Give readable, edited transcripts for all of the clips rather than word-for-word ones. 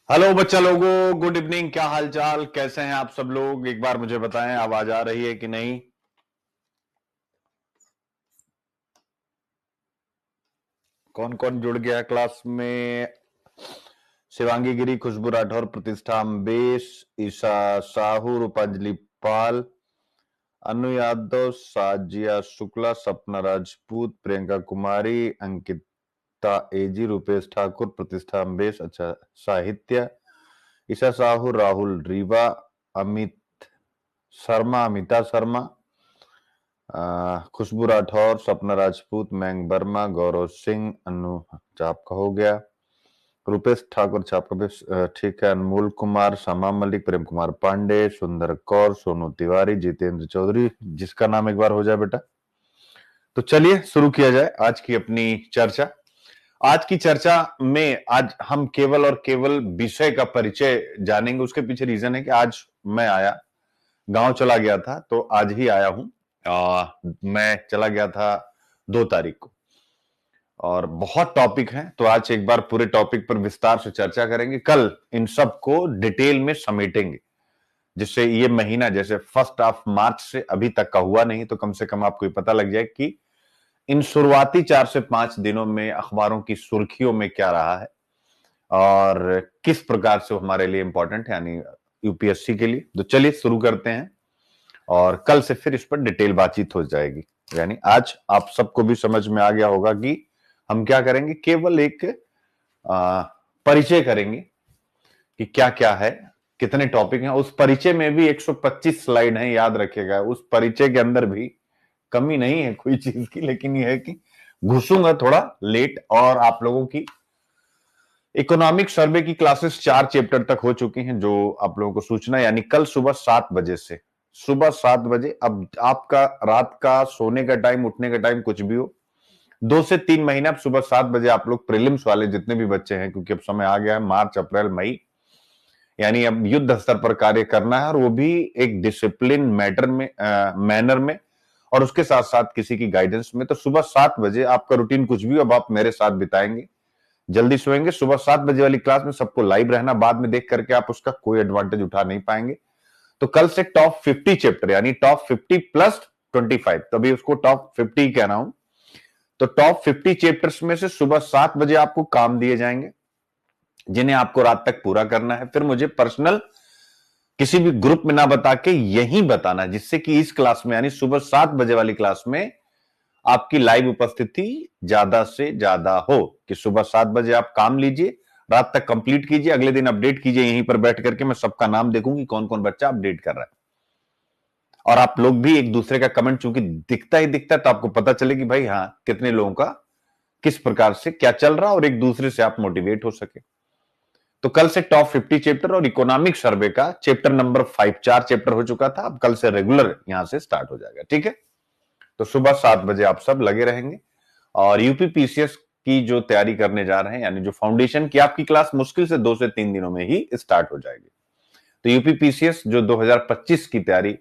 Hello बच्चा लोगों, good evening. क्या हाल चाल, कैसे हैं आप सब लोग? एक बार मुझे बताएं, आवाज आ रही है कि नहीं? कौन कौन जुड़ गया क्लास में? शिवांगी गिरी, खुशबू राठौर, प्रतिष्ठा अम्बेश, ईशा साहू, रूपांजलि पाल, अनु यादव, साजिया शुक्ला, सपना राजपूत, प्रियंका कुमारी, अंकिता एजी, रुपेश ठाकुर, प्रतिष्ठा अम्बेश, अच्छा साहित्य, ईशा साहू, राहुल रीवा, अमित शर्मा, अमिता शर्मा, खुशबू राठौर, सपना राजपूत, मैंग वर्मा, गौरव सिंह, अनु आपका हो गया, रुपेश ठाकुर आपका भी ठीक है, अनमोल कुमार, शमा मलिक, प्रेम कुमार पांडे, सुंदर कौर, सोनू तिवारी, जितेंद्र चौधरी, जिसका नाम एक बार हो जाए बेटा। तो चलिए शुरू किया जाए आज की अपनी चर्चा। आज की चर्चा में आज हम केवल और केवल विषय का परिचय जानेंगे। उसके पीछे रीजन है कि आज मैं आया, गांव चला गया था, तो आज ही आया हूं। मैं चला गया था 2 तारीख को, और बहुत टॉपिक हैं, तो आज एक बार पूरे टॉपिक पर विस्तार से चर्चा करेंगे। कल इन सब को डिटेल में समेटेंगे, जिससे ये महीना जैसे फर्स्ट ऑफ मार्च से अभी तक का हुआ नहीं, तो कम से कम आपको पता लग जाए कि इन शुरुआती 4 से 5 दिनों में अखबारों की सुर्खियों में क्या रहा है और किस प्रकार से वो हमारे लिए इंपॉर्टेंट है, यानी यूपीएससी के लिए। तो चलिए शुरू करते हैं, और कल से फिर इस पर डिटेल बातचीत हो जाएगी। यानी आज आप सबको भी समझ में आ गया होगा कि हम क्या करेंगे, केवल एक परिचय करेंगे कि क्या क्या है, कितने टॉपिक हैं। उस परिचय में भी 125 स्लाइड हैं, याद रखिएगा। उस परिचय के अंदर भी कमी नहीं है कोई चीज की, लेकिन यह है कि घुसूंगा थोड़ा लेट। और आप लोगों की इकोनॉमिक सर्वे की क्लासेस 4 चैप्टर तक हो चुकी हैं, जो आप लोगों को सूचना, यानी कल सुबह 7 बजे से, सुबह 7 बजे। अब आपका रात का सोने का टाइम, उठने का टाइम कुछ भी हो, 2 से 3 महीने अब सुबह 7 बजे आप लोग प्रीलिम्स वाले जितने भी बच्चे हैं, क्योंकि अब समय आ गया है मार्च अप्रैल मई, यानी अब युद्ध स्तर पर कार्य करना है, और वो भी एक डिसिप्लिन मैनर में, और उसके साथ साथ किसी की गाइडेंस में। तो सुबह 7 बजे आपका रूटीन कुछ भी, अब आप मेरे साथ बिताएंगे। जल्दी सोएंगे, सुबह 7 बजे वाली क्लास में सबको लाइव रहना, बाद में देख करके आप उसका कोई एडवांटेज उठा नहीं पाएंगे। तो कल से टॉप 50 चैप्टर, यानी टॉप 50 प्लस 25, तभी उसको टॉप 50 कह रहा हूं। तो टॉप 50 चैप्टर्स में से सुबह 7 बजे आपको काम दिए जाएंगे, जिन्हें आपको रात तक पूरा करना है। फिर मुझे पर्सनल किसी भी ग्रुप में ना बता के यहीं बताना, जिससे कि इस क्लास में, यानी सुबह 7 बजे वाली क्लास में आपकी लाइव उपस्थिति ज्यादा से ज्यादा हो। कि सुबह 7 बजे आप काम लीजिए, रात तक कंप्लीट कीजिए, अगले दिन अपडेट कीजिए यहीं पर बैठ करके। मैं सबका नाम देखूंगी कौन कौन बच्चा अपडेट कर रहा है, और आप लोग भी एक दूसरे का कमेंट चूंकि दिखता ही दिखता है, तो आपको पता चले कि भाई हाँ, कितने लोगों का किस प्रकार से क्या चल रहा, और एक दूसरे से आप मोटिवेट हो सके। तो कल से टॉप 50 चैप्टर और इकोनॉमिक सर्वे का चैप्टर नंबर 5, 4 चैप्टर हो चुका था, अब कल से रेगुलर यहां से स्टार्ट हो जाएगा, ठीक है। तो सुबह 7 बजे आप सब लगे रहेंगे, और यूपीपीसीएस की जो तैयारी करने जा रहे हैं, यानी जो फाउंडेशन की आपकी क्लास मुश्किल से 2 से 3 दिनों में ही स्टार्ट हो जाएगी। तो यूपीपीसीएस जो 2025 की तैयारी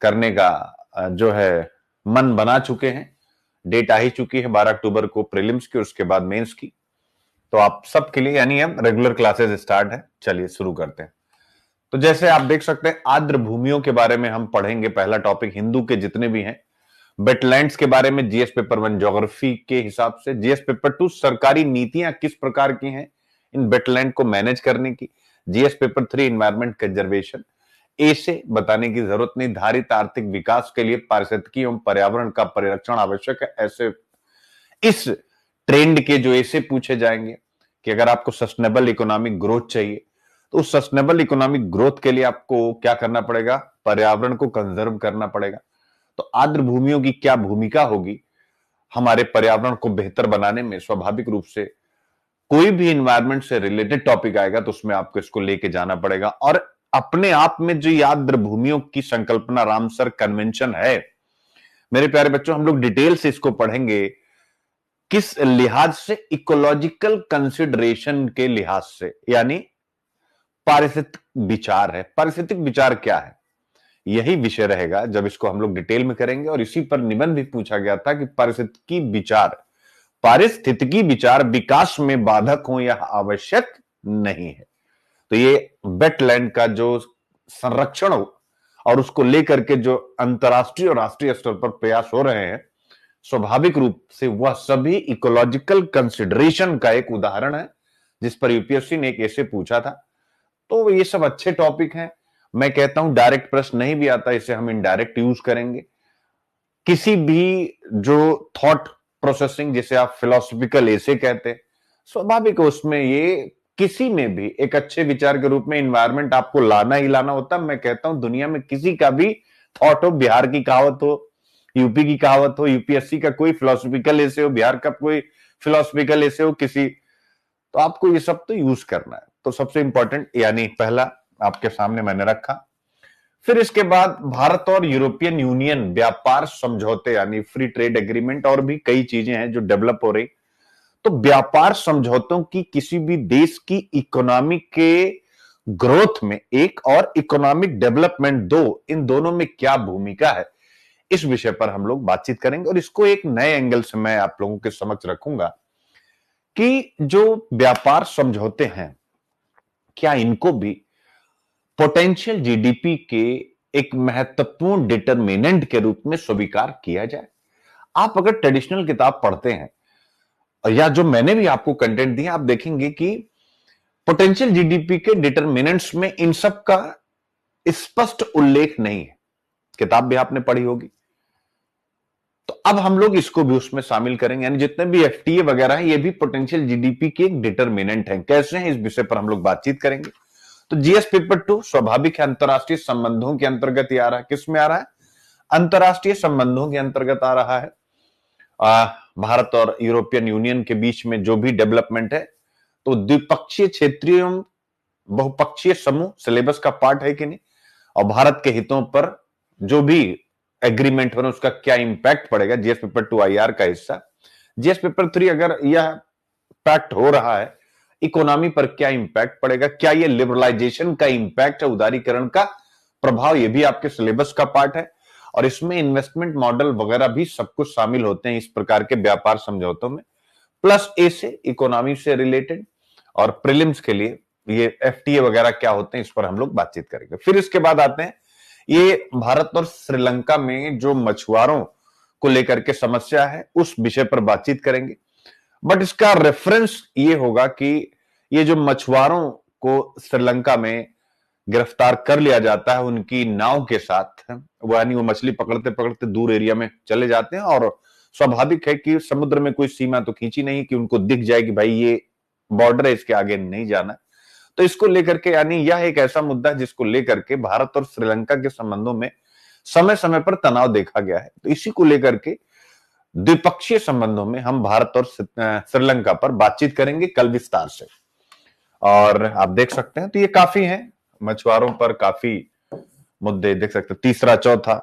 करने का जो है मन बना चुके हैं, डेट आ ही चुकी है 12 अक्टूबर को प्रीलिम्स की, उसके बाद मेंस की। तो आप सबके लिए यानी अब रेगुलर क्लासेस स्टार्ट है। चलिए शुरू करते हैं। तो जैसे आप देख सकते हैं, आर्द्र भूमियों के बारे में हम पढ़ेंगे। पहला टॉपिक हिंदू के जितने भी हैं, वेटलैंड्स के बारे में, जीएस पेपर 1 ज्योग्राफी के हिसाब से, जीएस पेपर 2 सरकारी नीतियां किस प्रकार की हैं इन वेटलैंड को मैनेज करने की, जीएस पेपर 3 इन्वायरमेंट कंजर्वेशन। ए से बताने की जरूरत नहीं, धारित आर्थिक विकास के लिए पारिस्थितिकी एवं पर्यावरण का परिरक्षण आवश्यक है, ऐसे इस ट्रेंड के जो ऐसे पूछे जाएंगे कि अगर आपको सस्टेनेबल इकोनॉमिक ग्रोथ चाहिए, तो उस सस्टेनेबल इकोनॉमिक ग्रोथ के लिए आपको क्या करना पड़ेगा, पर्यावरण को कंजर्व करना पड़ेगा। तो आर्द्र भूमियों की क्या भूमिका होगी हमारे पर्यावरण को बेहतर बनाने में। स्वाभाविक रूप से कोई भी इन्वायरमेंट से रिलेटेड टॉपिक आएगा तो उसमें आपको इसको लेके जाना पड़ेगा। और अपने आप में जो आर्द्र भूमियों की संकल्पना रामसर कन्वेंशन है, मेरे प्यारे बच्चों, हम लोग डिटेल से इसको पढ़ेंगे। किस लिहाज से, इकोलॉजिकल कंसिडरेशन के लिहाज से, यानी पारिस्थितिक विचार है। पारिस्थितिक विचार क्या है, यही विषय रहेगा जब इसको हम लोग डिटेल में करेंगे। और इसी पर निबंध भी पूछा गया था कि पारिस्थितिकी विचार विकास में बाधक हो या आवश्यक नहीं है। तो ये वेटलैंड का जो संरक्षण हो और उसको लेकर के जो अंतर्राष्ट्रीय और राष्ट्रीय स्तर पर प्रयास हो रहे हैं, स्वाभाविक रूप से वह सभी इकोलॉजिकल कंसिडरेशन का एक उदाहरण है, जिस पर यूपीएससी ने एक ऐसे पूछा था। तो ये सब अच्छे टॉपिक हैं। मैं कहता हूं डायरेक्ट प्रश्न नहीं भी आता, इसे हम इनडायरेक्ट यूज करेंगे। किसी भी जो थॉट प्रोसेसिंग, जिसे आप फिलोसॉफिकल ऐसे कहते हैं, स्वाभाविक है उसमें ये किसी में भी एक अच्छे विचार के रूप में इन्वायरमेंट आपको लाना ही लाना होता है। मैं कहता हूं दुनिया में किसी का भी थॉट हो, बिहार की कहावत हो, यूपी की कहावत हो, यूपीएससी का कोई फिलोसॉफिकल ऐसे हो, बिहार का कोई फिलोसॉफिकल ऐसे हो किसी, तो आपको ये सब तो यूज करना है। तो सबसे इंपॉर्टेंट यानी पहला आपके सामने मैंने रखा। फिर इसके बाद भारत और यूरोपियन यूनियन व्यापार समझौते यानी फ्री ट्रेड एग्रीमेंट, और भी कई चीजें हैं जो डेवलप हो रही। तो व्यापार समझौतों की किसी भी देश की इकोनॉमी के ग्रोथ में एक और इकोनॉमिक डेवलपमेंट दो, इन दोनों में क्या भूमिका है, इस विषय पर हम लोग बातचीत करेंगे। और इसको एक नए एंगल से मैं आप लोगों के समक्ष रखूंगा कि जो व्यापार समझौते हैं, क्या इनको भी पोटेंशियल जीडीपी के एक महत्वपूर्ण डिटरमिनेंट के रूप में स्वीकार किया जाए। आप अगर ट्रेडिशनल किताब पढ़ते हैं या जो मैंने भी आपको कंटेंट दिया, आप देखेंगे कि पोटेंशियल जीडीपी के डिटरमिनेंट्स में इन सब का स्पष्ट उल्लेख नहीं है। किताब भी आपने पढ़ी होगी। तो अब हम लोग इसको भी उसमें शामिल करेंगे, यानी जितने भी एफटीए वगैरह है ये भी पोटेंशियल जीडीपी के एक डिटरमिनेंट है। कैसे हैं इस विषय पर हम लोग बातचीत करेंगे। तो जीएस पेपर 2 स्वाभाविक है अंतरराष्ट्रीय संबंधों के अंतर्गत ही आ रहा है। किस में आ रहा है? अंतरराष्ट्रीय संबंधों के अंतर्गत आ रहा है। भारत और यूरोपियन यूनियन के बीच में जो भी डेवलपमेंट है, तो द्विपक्षीय, क्षेत्रीय, बहुपक्षीय समूह सिलेबस का पार्ट है कि नहीं, और भारत के हितों पर जो भी एग्रीमेंट हो उसका क्या इंपैक्ट पड़ेगा, जीएस पेपर 2 आईआर का हिस्सा। जीएस पेपर 3 अगर यह इंपैक्ट हो रहा है, इकोनॉमी पर क्या इंपैक्ट पड़ेगा, क्या ये लिबरलाइजेशन का इंपैक्ट है, उदारीकरण का प्रभाव, ये भी आपके सिलेबस का पार्ट है। और इसमें इन्वेस्टमेंट मॉडल वगैरह भी सब कुछ शामिल होते हैं इस प्रकार के व्यापार समझौतों में। प्लस ए से इकोनॉमी से रिलेटेड, और प्रीलिम्स के लिए ये एफटीए वगैरह क्या होते हैं इस पर हम लोग बातचीत करेंगे। फिर इसके बाद आते हैं ये भारत और श्रीलंका में जो मछुआरों को लेकर के समस्या है, उस विषय पर बातचीत करेंगे। बट इसका रेफरेंस ये होगा कि ये जो मछुआरों को श्रीलंका में गिरफ्तार कर लिया जाता है उनकी नाव के साथ, वो यानी वो मछली पकड़ते पकड़ते दूर एरिया में चले जाते हैं, और स्वाभाविक है कि समुद्र में कोई सीमा तो खींची नहीं कि उनको दिख जाए कि भाई ये बॉर्डर है, इसके आगे नहीं जाना। तो इसको लेकर के, यानी यह एक ऐसा मुद्दा है जिसको लेकर के भारत और श्रीलंका के संबंधों में समय समय पर तनाव देखा गया है। तो इसी को लेकर के द्विपक्षीय संबंधों में हम भारत और श्रीलंका पर बातचीत करेंगे कल विस्तार से। और आप देख सकते हैं तो ये काफी है, मछुआरों पर काफी मुद्दे देख सकते हैं, तीसरा चौथा।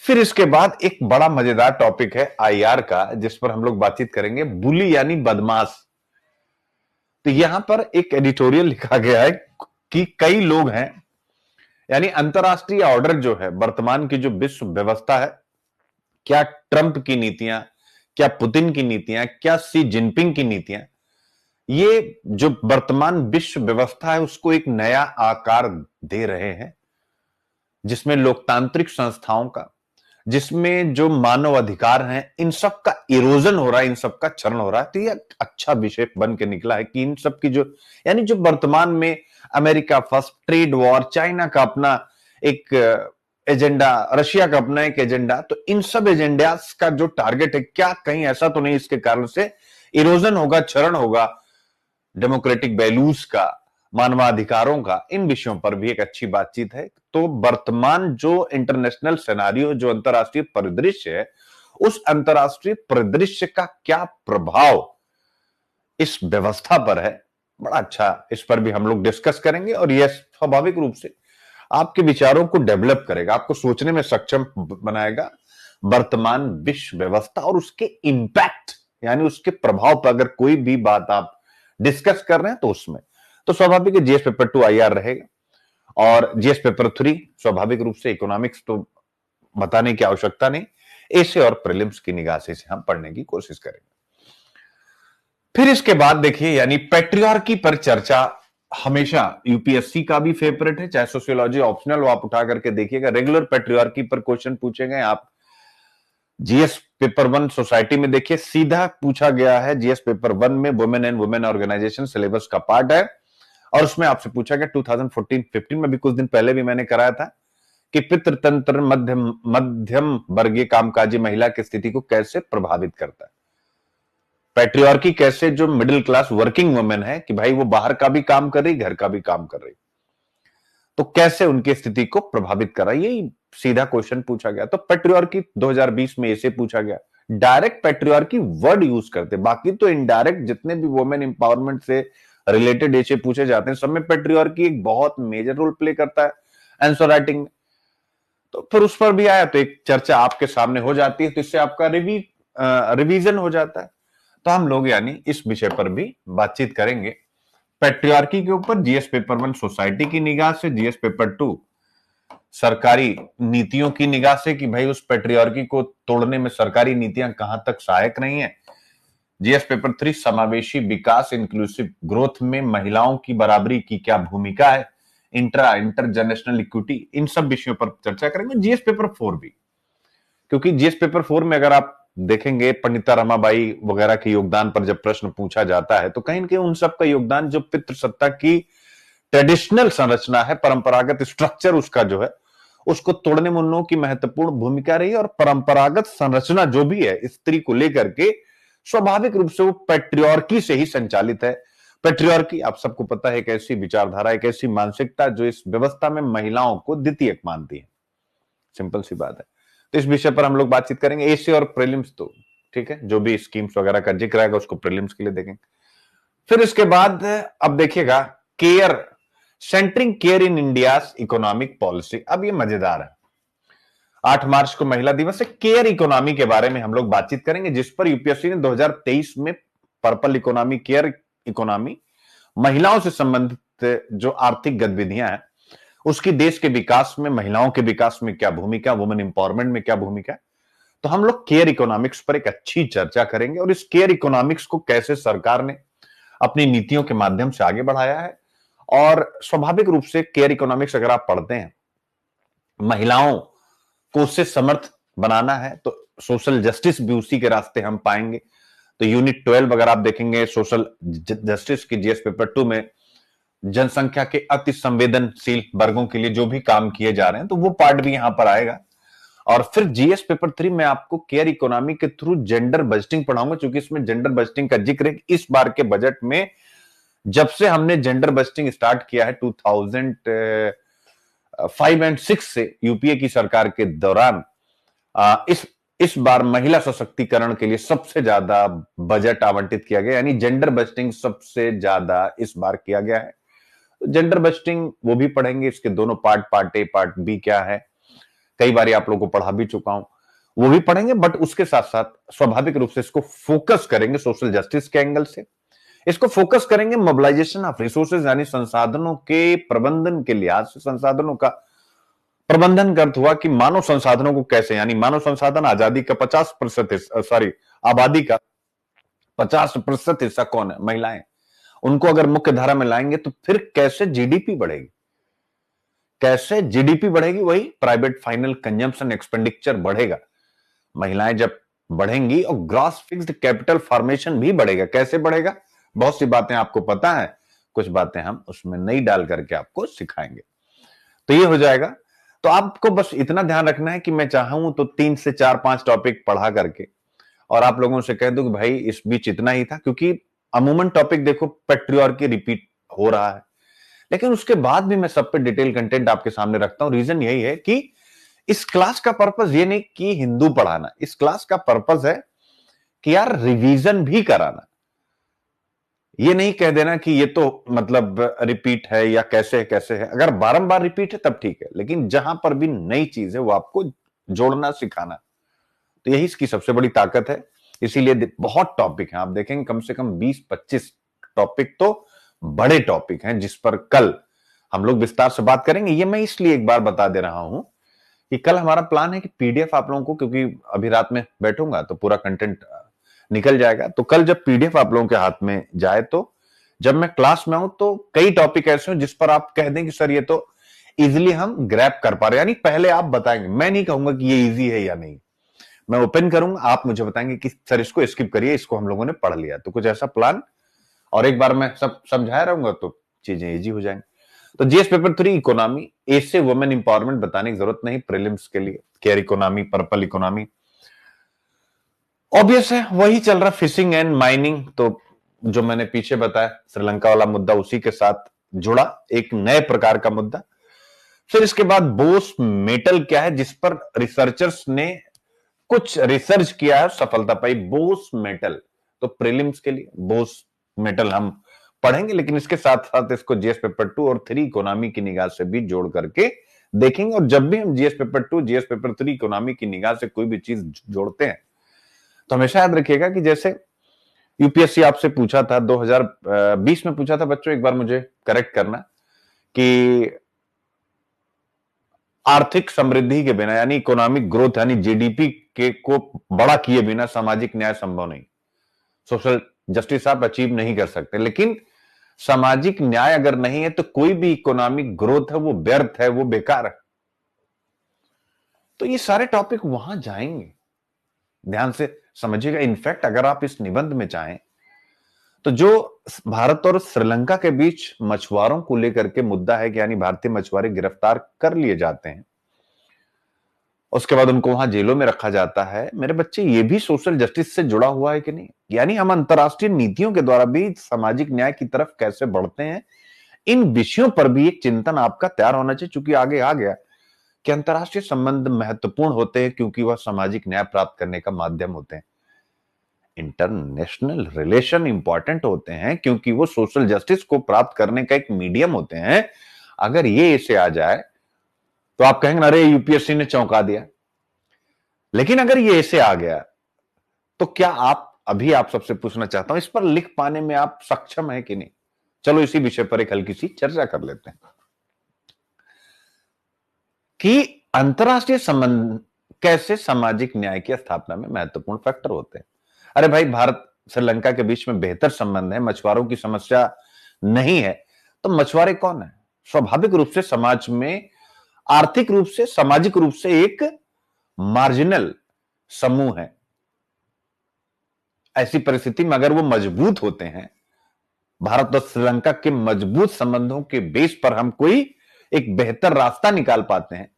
फिर इसके बाद एक बड़ा मजेदार टॉपिक है आईआर का, जिस पर हम लोग बातचीत करेंगे, बुली यानी बदमाश। तो यहां पर एक एडिटोरियल लिखा गया है कि कई लोग हैं, यानी अंतरराष्ट्रीय ऑर्डर जो है, वर्तमान की जो विश्व व्यवस्था है, क्या ट्रंप की नीतियां, क्या पुतिन की नीतियां, क्या शी जिनपिंग की नीतियां, ये जो वर्तमान विश्व व्यवस्था है उसको एक नया आकार दे रहे हैं, जिसमें लोकतांत्रिक संस्थाओं का, जिसमें जो मानव अधिकार हैं, इन सब का इरोजन हो रहा है, इन सब का क्षरण हो रहा है। तो ये अच्छा विषय बन के निकला है कि इन सब की जो, यानी जो वर्तमान में America first, trade war, China का अपना एक एजेंडा, रशिया का अपना एक एजेंडा, तो इन सब एजेंडा का जो टारगेट है, क्या कहीं ऐसा तो नहीं इसके कारण से इरोजन होगा, क्षरण होगा डेमोक्रेटिक वैल्यूज का, मानवाधिकारों का, इन विषयों पर भी एक अच्छी बातचीत है। तो वर्तमान जो इंटरनेशनल सिनेरियो, जो अंतरराष्ट्रीय परिदृश्य है, उस अंतरराष्ट्रीय परिदृश्य का क्या प्रभाव इस व्यवस्था पर है, बड़ा अच्छा, इस पर भी हम लोग डिस्कस करेंगे। और यह स्वाभाविक रूप से आपके विचारों को डेवलप करेगा, आपको सोचने में सक्षम बनाएगा वर्तमान विश्व व्यवस्था और उसके इंपैक्ट, यानी उसके प्रभाव पर अगर कोई भी बात आप डिस्कस कर रहे हैं तो उसमें। तो स्वाभाविक है जीएस पेपर 2 आईआर रहेगा, और जीएस पेपर 3 स्वाभाविक रूप से इकोनॉमिक्स तो बताने की आवश्यकता नहीं, ऐसे और प्रीलिम्स की निगाह से हम पढ़ने की कोशिश करेंगे। फिर इसके बाद देखिए, यानी पैट्रियार्की पर चर्चा हमेशा यूपीएससी का भी फेवरेट है, चाहे सोशियोलॉजी ऑप्शनल हो, आप उठा करके देखिएगा, रेगुलर पेट्रियार्की पर क्वेश्चन पूछे गए। आप जीएस पेपर 1 सोसाइटी में देखिए, सीधा पूछा गया है। जीएस पेपर 1 में women and women organisation syllabus का पार्ट है, और उसमें आपसे पूछा गया 2014-15 में भी, कुछ दिन पहले भी मैंने कराया था, कि पितृतंत्र मध्यम मध्यम वर्गीय कामकाजी महिला की स्थिति को कैसे प्रभावित करता है। पैट्रियार्की कैसे जो मिडिल क्लास वर्किंग वुमेन है, कि भाई वो बाहर का भी काम कर रही, घर का भी काम कर रही, तो कैसे उनकी स्थिति को प्रभावित कर रहा है, यही सीधा क्वेश्चन पूछा गया। तो पैट्रियार्की 2020 में ऐसे पूछा गया। डायरेक्ट पैट्रियार्की वर्ड यूज करते, बाकी तो इनडायरेक्ट जितने भी वुमेन एम्पावरमेंट से रिलेटेड ऐसे पूछे जाते हैं, सब में पैट्रियार्की एक बहुत मेजर रोल प्ले करता है आंसर राइटिंग में। तो फिर उस पर भी आया, तो एक चर्चा आपके सामने हो जाती है, तो इससे आपका रिवीजन हो जाता है। तो हम लोग यानी इस विषय पर भी बातचीत करेंगे, पैट्रियार्की के ऊपर, जीएस पेपर 1 सोसाइटी की निगाह से, जीएस पेपर 2 सरकारी नीतियों की निगाह से, कि भाई उस पैट्रियार्की को तोड़ने में सरकारी नीतियां कहां तक सहायक रही हैं। जीएस पेपर 3 समावेशी विकास, इंक्लूसिव ग्रोथ में महिलाओं की बराबरी की क्या भूमिका है, इंटरजेनरेशनल इक्विटी, इन सब विषयों पर चर्चा करेंगे। जीएस पेपर 4 भी, क्योंकि जीएस पेपर 4 में अगर आप देखेंगे, पंडिता रमाबाई वगैरह के योगदान पर जब प्रश्न पूछा जाता है, तो कहीं ना कहीं उन सब का योगदान, जो पितृसत्ता की ट्रेडिशनल संरचना है, परंपरागत स्ट्रक्चर उसका जो है, उसको तोड़ने में उन लोगों की महत्वपूर्ण भूमिका रही है। और परंपरागत संरचना जो भी है स्त्री को लेकर के, स्वाभाविक रूप से वो पैट्रियार्की से ही संचालित है। पैट्रियार्की आप सबको पता है, एक ऐसी विचारधारा, एक ऐसी मानसिकता जो इस व्यवस्था में महिलाओं को द्वितीयक मानती है। सिंपल सी बात है। तो इस विषय पर हम लोग बातचीत करेंगे, एसी और प्रीलिम्स तो ठीक है, जो भी स्कीम्स वगैरह का जिक्र आएगा उसको प्रीलिम्स के लिए देखेंगे। फिर इसके बाद अब देखिएगा, care, centring care in India economic policy. अब ये मजेदार है, 8 मार्च को महिला दिवस है, केयर इकोनॉमी के बारे में हम लोग बातचीत करेंगे, जिस पर यूपीएससी ने 2023 में पर्पल इकोनॉमी, केयर इकोनॉमी, महिलाओं से संबंधित जो आर्थिक गतिविधियां हैं उसकी देश के विकास में, महिलाओं के विकास में क्या भूमिका, वुमेन एम्पावरमेंट में क्या भूमिका। तो हम लोग केयर इकोनॉमिक्स पर एक अच्छी चर्चा करेंगे, और इस केयर इकोनॉमिक्स को कैसे सरकार ने अपनी नीतियों के माध्यम से आगे बढ़ाया है। और स्वाभाविक रूप से केयर इकोनॉमिक्स अगर आप पढ़ते हैं, महिलाओं को उससे समर्थ बनाना है, तो सोशल जस्टिस भी उसी के रास्ते हम पाएंगे। तो यूनिट 12 अगर आप देखेंगे सोशल जस्टिस की, जीएस पेपर 2 में जनसंख्या के अति संवेदनशील वर्गों के लिए जो भी काम किए जा रहे हैं, तो वो पार्ट भी यहां पर आएगा। और फिर जीएस पेपर 3 में आपको केयर इकोनॉमी के थ्रू जेंडर बजटिंग पढ़ाऊंगा, क्योंकि इसमें जेंडर बजटिंग का जिक्र है। इस बार के बजट में, जब से हमने जेंडर बजटिंग स्टार्ट किया है 2005 एंड 6 से यूपीए की सरकार के दौरान, इस बार महिला सशक्तिकरण के लिए सबसे ज्यादा बजट आवंटित किया गया, यानी जेंडर बजटिंग सबसे ज्यादा इस बार किया गया है। जेंडर बजटिंग वो भी पढ़ेंगे, इसके दोनों part, part A part B क्या है, कई बार आप लोगों को पढ़ा भी चुका हूं, वो भी पढ़ेंगे। बट उसके साथ साथ स्वाभाविक रूप से इसको फोकस करेंगे सोशल जस्टिस के एंगल से, इसको फोकस करेंगे मोबिलाइजेशन ऑफ रिसोर्सेज, यानी संसाधनों के प्रबंधन के लिहाज से। संसाधनों का प्रबंधन का अर्थ हुआ कि मानव संसाधनों को कैसे, यानी मानव संसाधन आजादी का 50%, आबादी का 50% हिस्सा कौन है, महिलाएं। उनको अगर मुख्य धारा में लाएंगे तो फिर कैसे जीडीपी बढ़ेगी, कैसे जीडीपी बढ़ेगी, वही प्राइवेट फाइनल कंजम्पशन एक्सपेंडिचर बढ़ेगा। महिलाएं जब बढ़ेंगी और ग्रॉस फिक्स्ड कैपिटल फॉर्मेशन भी बढ़ेगा। कैसे बढ़ेगा, बहुत सी बातें आपको पता है, कुछ बातें हम उसमें नहीं डाल करके आपको सिखाएंगे। तो ये हो जाएगा। तो आपको बस इतना ध्यान रखना है कि मैं चाहूं तो 3 से 4-5 टॉपिक पढ़ा करके और आप लोगों से कह दूं कि भाई इस बीच इतना ही था, क्योंकि अमूमन टॉपिक देखो पैट्रियार्की रिपीट हो रहा है, लेकिन उसके बाद भी मैं सब पे डिटेल कंटेंट आपके सामने रखता हूं। रीजन यही है कि इस क्लास का पर्पस ये नहीं कि हिंदू पढ़ाना, इस क्लास का पर्पस है कि यार रिवीजन भी कराना। ये नहीं कह देना कि ये तो मतलब रिपीट है या कैसे है। अगर बारंबार रिपीट है तब ठीक है, लेकिन जहां पर भी नई चीज है वो आपको जोड़ना, सिखाना। तो यही इसकी सबसे बड़ी ताकत है। इसीलिए बहुत टॉपिक हैं, आप देखेंगे कम से कम 20-25 टॉपिक तो बड़े टॉपिक हैं, जिस पर कल हम लोग विस्तार से बात करेंगे। ये मैं इसलिए एक बार बता दे रहा हूं कि कल हमारा प्लान है कि पीडीएफ आप लोगों को, क्योंकि अभी रात में बैठूंगा तो पूरा कंटेंट निकल जाएगा, तो कल जब पीडीएफ आप लोगों के हाथ में जाए तो जब मैं क्लास में हूं तो कई टॉपिक ऐसे हो जिस पर आप कह दें कि सर ये तो इजिली हम ग्रैप कर पा रहे हैं, यानी पहले आप बताएंगे, मैं नहीं कहूंगा कि ये इजी है या नहीं, मैं ओपन करूंगा, आप मुझे बताएंगे कि सर इसको स्किप करिए, इसको हम लोगों ने पढ़ लिया, तो कुछ ऐसा प्लान, और एक बार मैं सब समझाया रहूंगा तो चीजें इजी हो जाएंगी। तो जीएस पेपर 3 इकोनॉमी, ए से वुमेन इंपावरमेंट बताने की जरूरत नहीं, प्रीलिम्स के लिए care economy, purple economy obvious है, वही चल रहा, फिशिंग एंड माइनिंग, तो जो मैंने पीछे बताया श्रीलंका वाला मुद्दा उसी के साथ जुड़ा, एक नए प्रकार का मुद्दा। फिर इसके बाद बोस मेटल क्या है, जिस पर रिसर्चर्स ने कुछ रिसर्च किया है, सफलता पाई, बोस मेटल, तो प्रीलिम्स के लिए बोस मेटल हम पढ़ेंगे, लेकिन इसके साथ साथ इसको जीएस पेपर 2 और 3 इकोनॉमी की निगाह से भी जोड़ करके देखेंगे। और जब भी हम GS paper 2, GS paper 3 economy की निगाह से कोई भी चीज जोड़ते हैं तो हमेशा याद रखिएगा कि जैसे यूपीएससी आपसे पूछा था 2020 में पूछा था बच्चों, एक बार मुझे करेक्ट करना, कि आर्थिक समृद्धि के बिना यानी इकोनॉमिक ग्रोथ यानी जीडीपी के को बड़ा किए बिना सामाजिक न्याय संभव नहीं, सोशल जस्टिस आप अचीव नहीं कर सकते, लेकिन सामाजिक न्याय अगर नहीं है तो कोई भी इकोनॉमिक ग्रोथ है वो व्यर्थ है, वो बेकार है। तो ये सारे टॉपिक वहां जाएंगे, ध्यान से समझिएगा। इनफैक्ट अगर आप इस निबंध में चाहें तो जो भारत और श्रीलंका के बीच मछुआरों को लेकर के मुद्दा है कि यानी भारतीय मछुआरे गिरफ्तार कर लिए जाते हैं, उसके बाद उनको वहां जेलों में रखा जाता है, मेरे बच्चे ये भी सोशल जस्टिस से जुड़ा हुआ है कि नहीं, यानी हम अंतरराष्ट्रीय नीतियों के द्वारा भी सामाजिक न्याय की तरफ कैसे बढ़ते हैं, इन विषयों पर भी एक चिंतन आपका तैयार होना चाहिए। चूंकि आगे आ गया कि अंतरराष्ट्रीय संबंध महत्वपूर्ण होते हैं क्योंकि वह सामाजिक न्याय प्राप्त करने का माध्यम होते हैं, इंटरनेशनल रिलेशन इंपॉर्टेंट होते हैं क्योंकि वो सोशल जस्टिस को प्राप्त करने का एक मीडियम होते हैं। अगर ये इसे आ जाए तो आप कहेंगे अरे यूपीएससी ने चौंका दिया, लेकिन अगर ये ऐसे आ गया तो क्या आप, अभी आप सबसे पूछना चाहता हूं, इस पर लिख पाने में आप सक्षम है कि नहीं? चलो इसी विषय पर एक हल्की सी चर्चा कर लेते हैं कि अंतरराष्ट्रीय संबंध कैसे सामाजिक न्याय की स्थापना में महत्वपूर्ण फैक्टर होते हैं। अरे भाई, भारत श्रीलंका के बीच में बेहतर संबंध है, मछुआरों की समस्या नहीं है, तो मछुआरे कौन है? स्वाभाविक रूप से समाज में आर्थिक रूप से, सामाजिक रूप से एक मार्जिनल समूह है। ऐसी परिस्थिति में अगर वो मजबूत होते हैं, भारत और श्रीलंका के मजबूत संबंधों के बेस पर हम कोई एक बेहतर रास्ता निकाल पाते हैं।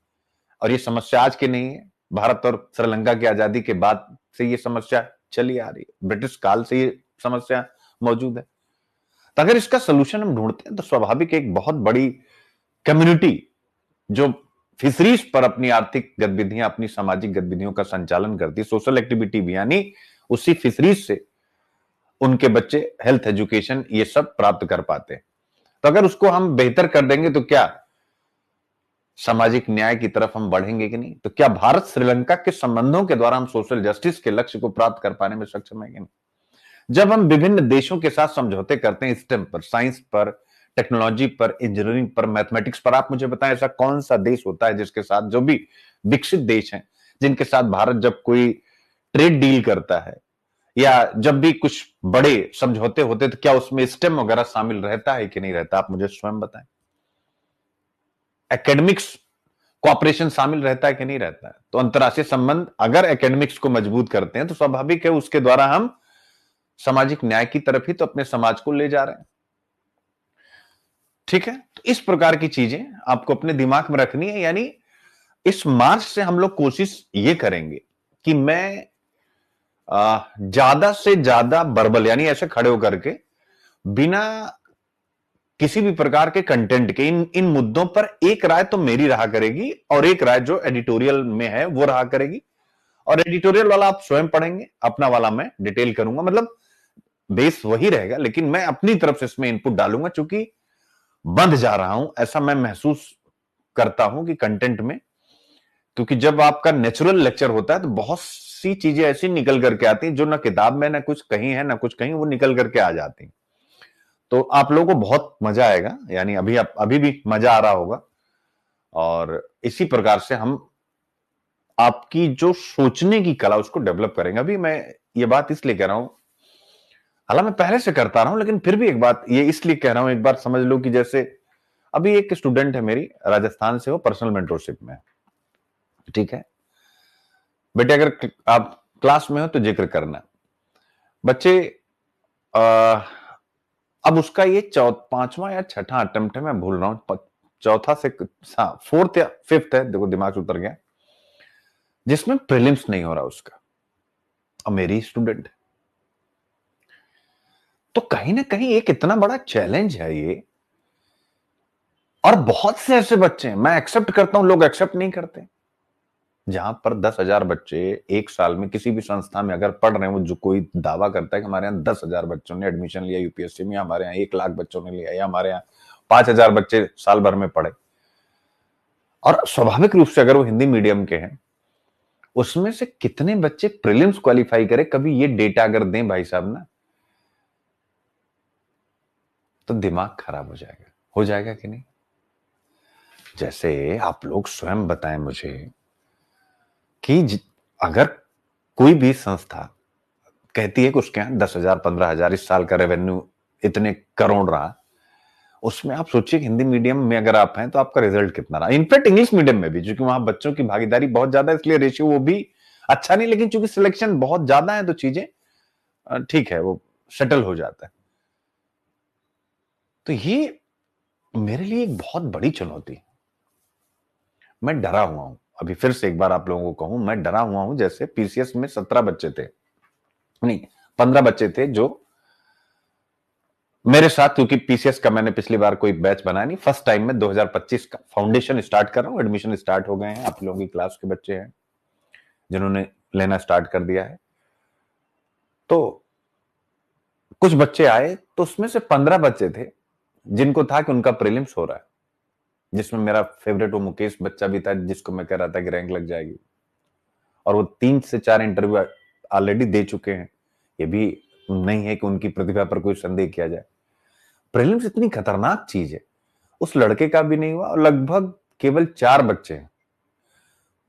और ये समस्या आज की नहीं है, भारत और श्रीलंका की आजादी के बाद से ये समस्या चली आ रही है, ब्रिटिश काल से ये समस्या मौजूद है। तो अगर इसका सोल्यूशन हम ढूंढते हैं तो स्वाभाविक एक बहुत बड़ी कम्युनिटी जो फिशरीज पर अपनी आर्थिक गतिविधियां, अपनी सामाजिक गतिविधियों का संचालन करती है, सोशल एक्टिविटी भी, यानी उसी फिशरीज से उनके बच्चे हेल्थ, एजुकेशन, ये सब प्राप्त कर पाते हैं। तो अगर उसको हम बेहतर कर देंगे तो क्या सामाजिक न्याय की तरफ हम बढ़ेंगे कि नहीं? तो क्या भारत श्रीलंका के संबंधों के द्वारा हम सोशल जस्टिस के लक्ष्य को प्राप्त कर पाने में सक्षम है कि नहीं? जब हम विभिन्न देशों के साथ समझौते करते हैं स्टेम पर, साइंस पर, टेक्नोलॉजी पर, इंजीनियरिंग पर, मैथमेटिक्स पर, आप मुझे बताएं ऐसा कौन सा देश होता है जिसके साथ, जो भी विकसित देश हैं जिनके साथ भारत जब कोई ट्रेड डील करता है या जब भी कुछ बड़े समझौते होते तो क्या उसमें स्टेम वगैरह शामिल रहता है कि नहीं रहता? आप मुझे स्वयं बताएं। एकेडमिक्स कोऑपरेशन शामिल रहता है कि नहीं रहता है? तो अंतरराष्ट्रीय संबंध अगर एकेडमिक्स को मजबूत करते हैं तो स्वाभाविक है उसके द्वारा हम सामाजिक न्याय की तरफ ही तो अपने समाज को ले जा रहे हैं। ठीक है, तो इस प्रकार की चीजें आपको अपने दिमाग में रखनी है। यानी इस मार्च से हम लोग कोशिश ये करेंगे कि मैं ज्यादा से ज्यादा वर्बल यानी ऐसे खड़े होकर के बिना किसी भी प्रकार के कंटेंट के इन इन मुद्दों पर एक राय तो मेरी रहा करेगी और एक राय जो एडिटोरियल में है वो रहा करेगी, और एडिटोरियल वाला आप स्वयं पढ़ेंगे, अपना वाला मैं डिटेल करूंगा, मतलब बेस वही रहेगा लेकिन मैं अपनी तरफ से इसमें इनपुट डालूंगा। चूंकि बंध जा रहा हूं ऐसा मैं महसूस करता हूं कि कंटेंट में, क्योंकि जब आपका नेचुरल लेक्चर होता है तो बहुत सी चीजें ऐसी निकल करके आती हैं जो ना किताब में ना कुछ कहीं है ना कुछ कहीं, वो निकल करके आ जाती हैं। तो आप लोगों को बहुत मजा आएगा, यानी अभी भी मजा आ रहा होगा। और इसी प्रकार से हम आपकी जो सोचने की कला उसको डेवलप करेंगे। अभी मैं ये बात इसलिए कह रहा हूं, हालांकि मैं पहले से करता रहा हूं, लेकिन फिर भी एक बात ये इसलिए कह रहा हूं, एक बार समझ लो कि जैसे अभी एक स्टूडेंट है मेरी, राजस्थान से, वो पर्सनल मेंटरशिप में है, ठीक है बेटे, अगर आप क्लास में हो तो जिक्र करना। बच्चे आ, अब उसका ये पांचवा या छठा अटेम्प्ट है, मैं भूल रहा हूं, चौथा से, फोर्थ या फिफ्थ है, देखो दिमाग से उतर गया, जिसमें प्रीलिम्स नहीं हो रहा उसका, और मेरी स्टूडेंट। तो कहीं ना कहीं एक इतना बड़ा चैलेंज है ये, और बहुत से ऐसे बच्चे हैं, मैं एक्सेप्ट करता हूं, लोग एक्सेप्ट नहीं करते, जहां पर 10,000 बच्चे एक साल में किसी भी संस्था में अगर पढ़ रहे हैं, वो जो कोई दावा करता है कि हमारे यहाँ 10,000 बच्चों ने एडमिशन लिया यूपीएससी में, हमारे यहाँ 1 लाख बच्चों ने लिया, या हमारे यहाँ 5,000 बच्चे साल भर में पढ़े, और स्वाभाविक रूप से अगर वो हिंदी मीडियम के हैं, उसमें से कितने बच्चे प्रीलिम्स क्वालिफाई करें, कभी ये डेटा अगर दें भाई साहब ना, तो दिमाग खराब हो जाएगा कि नहीं। जैसे आप लोग स्वयं बताएं मुझे कि अगर कोई भी संस्था कहती है कि उसके यहां 10,000 15,000 इस साल का रेवेन्यू इतने करोड़ रहा, उसमें आप सोचिए हिंदी मीडियम में अगर आप हैं तो आपका रिजल्ट कितना रहा, इनफैक्ट इंग्लिश मीडियम में भी, क्योंकि वहां बच्चों की भागीदारी बहुत ज्यादा है, इसलिए रेशियो वो भी अच्छा नहीं, लेकिन चूंकि सिलेक्शन बहुत ज्यादा है तो चीजें ठीक है, वो सेटल हो जाता है। तो ये मेरे लिए एक बहुत बड़ी चुनौती, मैं डरा हुआ हूं, अभी फिर से एक बार आप लोगों को कहूं, मैं डरा हुआ हूं। जैसे पीसीएस में 17 बच्चे थे, नहीं 15 बच्चे थे जो मेरे साथ, क्योंकि पीसीएस का मैंने पिछली बार कोई बैच बनाया नहीं, फर्स्ट टाइम में 2025 का फाउंडेशन स्टार्ट कर रहा हूं, एडमिशन स्टार्ट हो गए हैं, आप लोगों की क्लास के बच्चे हैं जिन्होंने लेना स्टार्ट कर दिया है। तो कुछ बच्चे आए, तो उसमें से 15 बच्चे थे जिनको था कि उनका प्रीलिम्स हो रहा है, जिसमें मेरा फेवरेट वो मुकेश बच्चा भी था, जिसको मैं कह रहा था कि रैंक लग जाएगी, और वो 3 से 4 इंटरव्यू ऑलरेडी दे चुके हैं, ये भी नहीं है कि उनकी प्रतिभा पर कोई संदेह किया जाए। प्रीलिम्स इतनी खतरनाक चीज है, उस लड़के का भी नहीं हुआ, और लगभग केवल 4 बच्चे हैं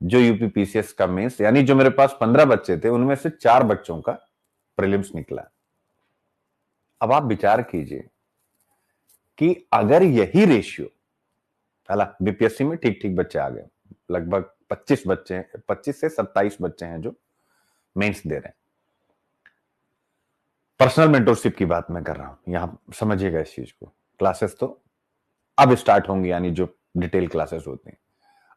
जो यूपी पीसीएस का मेंस, यानी जो मेरे पास 15 बच्चे थे उनमें से 4 बच्चों का प्रीलिम्स निकला। अब आप विचार कीजिए कि अगर यही रेशियो, हालांकि बीपीएससी में ठीक ठीक बच्चे आ गए, लगभग 25 बच्चे हैं, 25 से 27 बच्चे हैं जो मेंस दे रहे हैं। पर्सनल मेंटरशिप की बात मैं कर रहा हूं, यहां समझिएगा इस चीज को, क्लासेस तो अब स्टार्ट होंगी, यानी जो डिटेल क्लासेस होती हैं।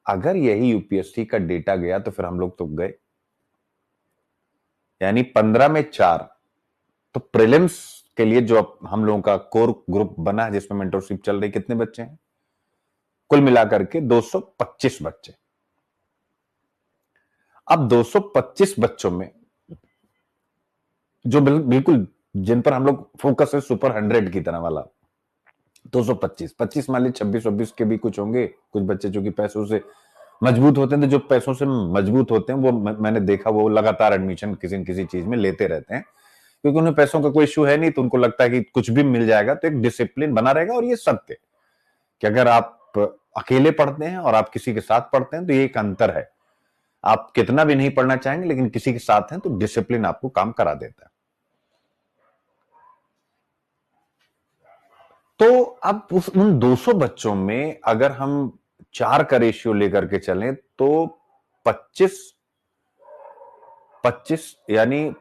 अगर यही यूपीएससी का डेटा गया तो फिर हम लोग तो गए, यानी 15 में 4, तो प्रीलिम्स के लिए जो हम लोगों का कोर ग्रुप बना है जिसमें मेंटरशिप चल रही, कितने बच्चे हैं कुल मिलाकर के? 225 बच्चे। अब 225 बच्चों में जो बिल्कुल जिन पर हम लोग फोकस है सुपर 100 की तरह वाला, 225 25 मान लीजिए 26 26 के भी कुछ होंगे, कुछ बच्चे जो कि पैसों से मजबूत होते हैं, तो जो पैसों से मजबूत होते हैं वो मैंने देखा वो लगातार एडमिशन किसी न किसी चीज में लेते रहते हैं, क्योंकि उन्हें पैसों का कोई इश्यू है नहीं, तो उनको लगता है कि कुछ भी मिल जाएगा, तो एक डिसिप्लिन बना रहेगा। और ये सत्य कि अगर आप अकेले पढ़ते हैं और आप किसी के साथ पढ़ते हैं तो ये एक अंतर है, आप कितना भी नहीं पढ़ना चाहेंगे लेकिन किसी के साथ हैं तो डिसिप्लिन आपको काम करा देता है। तो अब उन 200 बच्चों में अगर हम 4 का रेशियो लेकर के चलें तो 25 25, यानी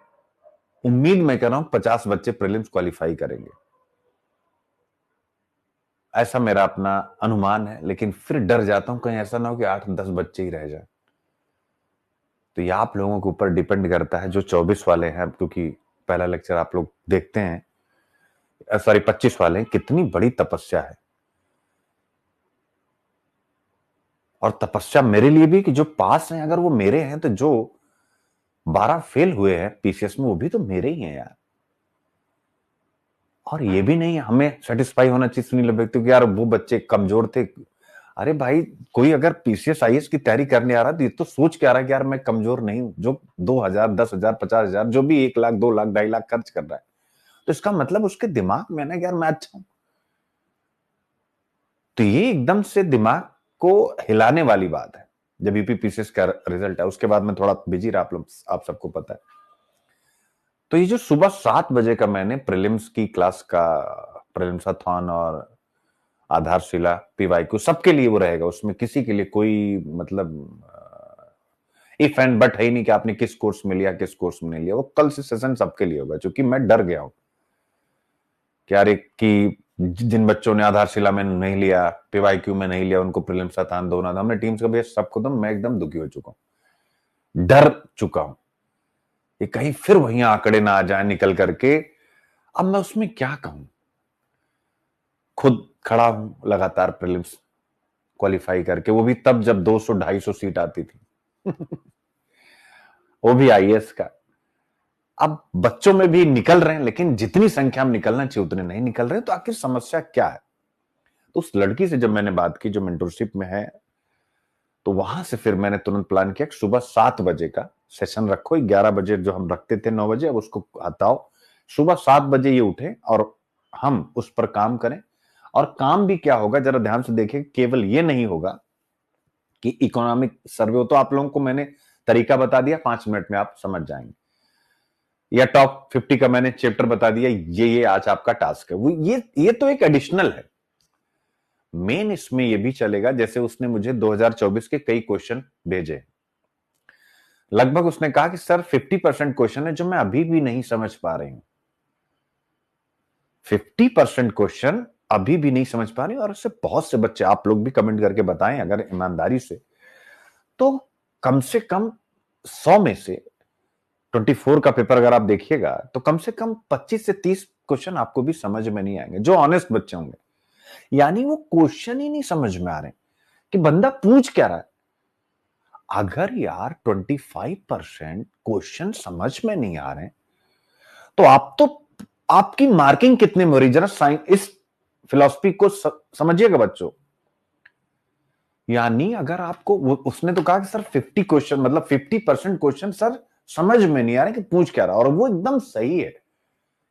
उम्मीद मैं कर रहा हूं 50 बच्चे प्रीलिम्स क्वालिफाई करेंगे, ऐसा मेरा अपना अनुमान है। लेकिन फिर डर जाता हूं कहीं ऐसा ना हो कि 8-10 बच्चे ही रह जाए। तो ये आप लोगों के ऊपर डिपेंड करता है, जो 24 वाले हैं, क्योंकि पहला लेक्चर आप लोग देखते हैं, सॉरी 25 वाले हैं, कितनी बड़ी तपस्या है। और तपस्या मेरे लिए भी कि जो पास हैं अगर वो मेरे हैं, तो जो 12 फेल हुए हैं पीसीएस में वो भी तो मेरे ही हैं यार। और ये भी नहीं हमें सेटिस्फाई होना चाहिए सुनील व्यक्ति कि यार वो बच्चे कमजोर थे। अरे भाई, कोई अगर पीसीएस आईएएस की तैयारी करने आ रहा है तो ये तो सोच के आ रहा है कि यार मैं कमजोर नहीं हूं, जो 2,000 10,000 50,000 जो भी 1 लाख 2 लाख 2.5 लाख खर्च कर रहा है, तो इसका मतलब उसके दिमाग में ना यार मैं अच्छा हूं। तो ये एकदम से दिमाग को हिलाने वाली बात है जब यूपी पीसीएस का रिजल्ट है। उसके बाद में थोड़ा बिजी रहा, आप सबको पता है। तो ये जो सुबह 7 बजे का मैंने प्रीलिम्स की क्लास का प्रीलिम्साथॉन और आधारशिला पीवाईक्यू सबके लिए वो रहेगा, उसमें किसी के लिए कोई मतलब इफ एंड बट है ही नहीं कि आपने किस कोर्स में लिया किस कोर्स में नहीं लिया। वो कल से सेशन सबके लिए होगा, क्योंकि मैं डर गया हूं कि यार एक कि जिन बच्चों ने आधारशिला में नहीं लिया, पीवाईक्यू में नहीं लिया, उनको प्रीलिम्साथॉन दोना था, हमने टीम्स का भी सबको, तो मैं एकदम दुखी हो चुका हूं, डर चुका हूं ये कहीं फिर वही आंकड़े ना आ जाए निकल करके। अब मैं उसमें क्या कहूं, खुद खड़ा हूं लगातार प्रीलिम्स क्वालिफाई करके, वो भी तब जब 200-250 सीट आती थी वो भी आईएएस का। अब बच्चों में भी निकल रहे हैं, लेकिन जितनी संख्या में निकलना चाहिए उतने नहीं निकल रहे, तो आखिर समस्या क्या है। तो उस लड़की से जब मैंने बात की जो मेंटरशिप में है, तो वहां से फिर मैंने तुरंत प्लान किया कि सुबह 7 बजे का सेशन रखो। 11 बजे जो हम रखते थे 9 बजे, अब उसको हटाओ, सुबह 7 बजे ये उठे और हम उस पर काम करें। और काम भी क्या होगा जरा ध्यान से देखिए, केवल ये नहीं होगा कि इकोनॉमिक सर्वे हो, तो आप लोगों को मैंने तरीका बता दिया, 5 मिनट में आप समझ जाएंगे, या टॉप 50 का मैंने चैप्टर बता दिया, ये आज आपका टास्क है। वो ये तो एक एडिशनल है। मेन इसमें ये भी चलेगा, जैसे उसने मुझे 2024 के कई क्वेश्चन भेजे, लगभग उसने कहा कि सर 50% क्वेश्चन है जो मैं अभी भी नहीं समझ पा रही हूं। 50% क्वेश्चन अभी भी नहीं समझ पा रही, और उससे बहुत से बच्चे, आप लोग भी कमेंट करके बताएं अगर ईमानदारी से, तो कम से कम 100 में से 24 का पेपर अगर आप देखिएगा तो कम से कम 25 से 30 क्वेश्चन आपको भी समझ में नहीं आएंगे, जो ऑनेस्ट बच्चे होंगे। यानी वो क्वेश्चन ही नहीं समझ में आ रहे कि बंदा पूछ क्या रहा है। अगर यार 25% क्वेश्चन समझ में नहीं आ रहे, तो आप तो आपकी मार्किंग कितने में हो रही, जरा साइंस इस फिलॉसफी को समझिएगा बच्चों। यानी अगर आपको उसने तो कहा कि सर 50 क्वेश्चन मतलब 50% क्वेश्चन सर समझ में नहीं आ रहे कि पूछ क्या रहा, और वो एकदम सही है।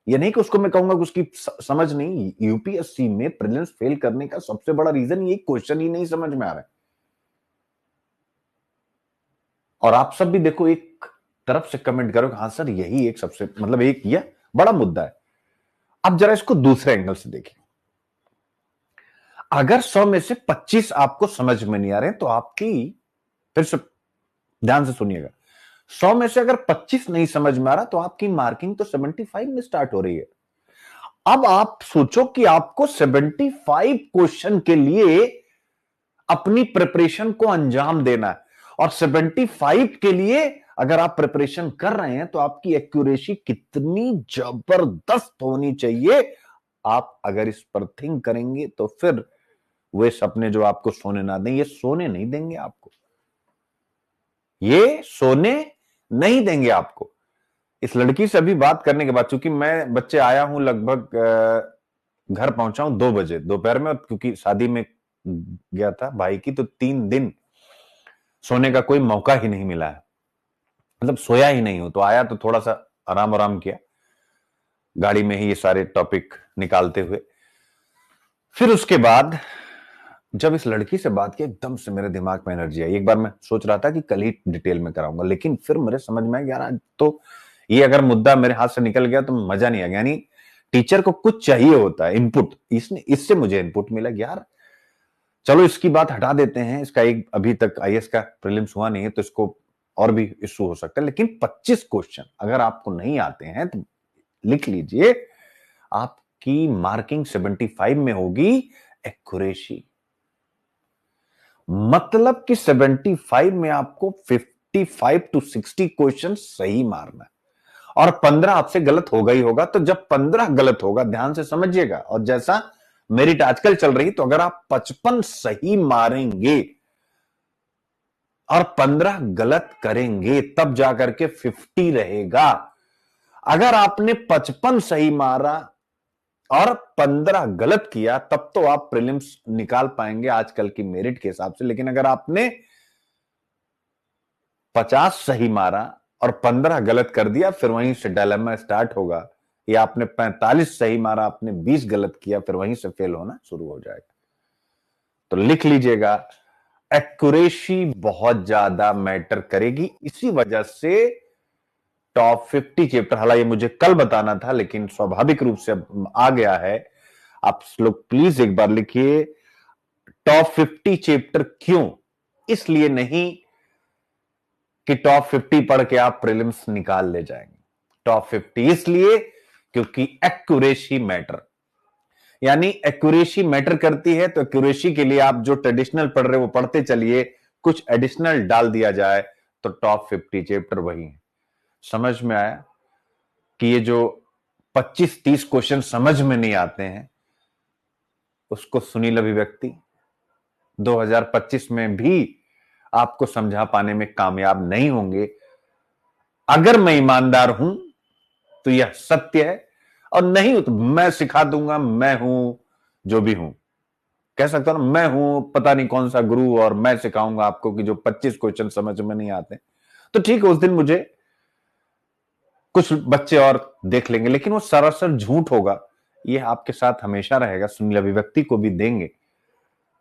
ये नहीं कि उसको मैं कहूंगा कि उसकी समझ नहीं, यूपीएससी में प्रीलिम्स फेल करने का सबसे बड़ा रीजन ये क्वेश्चन ही नहीं समझ में आ रहा है। और आप सब भी देखो एक तरफ से कमेंट करो हाँ सर यही एक सबसे मतलब एक यह बड़ा मुद्दा है। अब जरा इसको दूसरे एंगल से देखिए, अगर 100 में से 25 आपको समझ में नहीं आ रहे तो आपकी, फिर से ध्यान से सुनिएगा, 100 में से अगर 25 नहीं समझ में आ रहा तो आपकी मार्किंग तो 75 में स्टार्ट हो रही है। अब आप सोचो कि आपको 75 क्वेश्चन के लिए अपनी प्रिपरेशन को अंजाम देना है, और 75 के लिए अगर आप प्रिपरेशन कर रहे हैं तो आपकी एक्यूरेसी कितनी जबरदस्त होनी चाहिए। आप अगर इस पर थिंक करेंगे तो फिर वे सपने जो आपको सोने ना दें, ये सोने नहीं देंगे आपको, ये सोने नहीं देंगे आपको। इस लड़की से अभी बात करने के बाद, चूंकि मैं बच्चे आया हूं लगभग घर पहुंचा हूं 2 बजे दोपहर में, क्योंकि शादी में गया था भाई की, तो 3 दिन सोने का कोई मौका ही नहीं मिला है, मतलब सोया ही नहीं हूं। तो आया तो थोड़ा सा आराम आराम किया गाड़ी में ही, ये सारे टॉपिक निकालते हुए। फिर उसके बाद जब इस लड़की से बात की, एकदम से मेरे दिमाग में एनर्जी आई। एक बार मैं सोच रहा था कि कल ही डिटेल में कराऊंगा, लेकिन फिर मेरे समझ में आया यार तो ये अगर मुद्दा मेरे हाथ से निकल गया तो मजा नहीं आएगा। यानी टीचर को कुछ चाहिए होता है इनपुट, इससे मुझे इनपुट मिला यार चलो इसकी बात हटा देते हैं, इसका एक अभी तक आईएएस का प्रीलिम्स हुआ नहीं है तो इसको और भी इश्यू हो सकता है, लेकिन 25 क्वेश्चन अगर आपको नहीं आते हैं तो लिख लीजिए, आपकी मार्किंग 75 में होगी। एक्यूरेसी मतलब कि 75 में आपको 55 to 60 क्वेश्चन सही मारना है, और 15 आपसे गलत होगा ही होगा। तो जब 15 गलत होगा, ध्यान से समझिएगा, और जैसा मेरिट आजकल चल रही, तो अगर आप 55 सही मारेंगे और 15 गलत करेंगे तब जाकर के 50 रहेगा। अगर आपने 55 सही मारा और 15 गलत किया तब तो आप प्रीलिम्स निकाल पाएंगे आजकल की मेरिट के हिसाब से, लेकिन अगर आपने 50 सही मारा और 15 गलत कर दिया, फिर वहीं से डायलेमा स्टार्ट होगा। या आपने 45 सही मारा, आपने 20 गलत किया, फिर वहीं से फेल होना शुरू हो जाएगा। तो लिख लीजिएगा, एक्यूरेसी बहुत ज्यादा मैटर करेगी। इसी वजह से टॉप 50 चैप्टर, हालांकि मुझे कल बताना था लेकिन स्वाभाविक रूप से अब आ गया है। आप लोग प्लीज एक बार लिखिए, टॉप 50 चैप्टर क्यों? इसलिए नहीं कि टॉप 50 पढ़ के आप प्रीलिम्स निकाल ले जाएंगे। टॉप 50 इसलिए क्योंकि एक्यूरेसी मैटर, यानी एक्यूरेसी मैटर करती है। तो एक्यूरेसी के लिए आप जो ट्रेडिशनल पढ़ रहे हो वो पढ़ते चलिए, कुछ एडिशनल डाल दिया जाए तो टॉप 50 चैप्टर वही है। समझ में आया कि ये जो 25-30 क्वेश्चन समझ में नहीं आते हैं, उसको सुनील अभिव्यक्ति 2025 में भी आपको समझा पाने में कामयाब नहीं होंगे। अगर मैं ईमानदार हूं तो यह सत्य है, और नहीं हो तो मैं सिखा दूंगा। मैं हूं जो भी हूं, कह सकता हूं ना, मैं हूं पता नहीं कौन सा गुरु और मैं सिखाऊंगा आपको कि जो 25 क्वेश्चन समझ में नहीं आते। तो ठीक है, उस दिन मुझे कुछ बच्चे और देख लेंगे, लेकिन वो सरासर झूठ होगा। ये आपके साथ हमेशा रहेगा। सुनील अभिव्यक्ति को भी देंगे।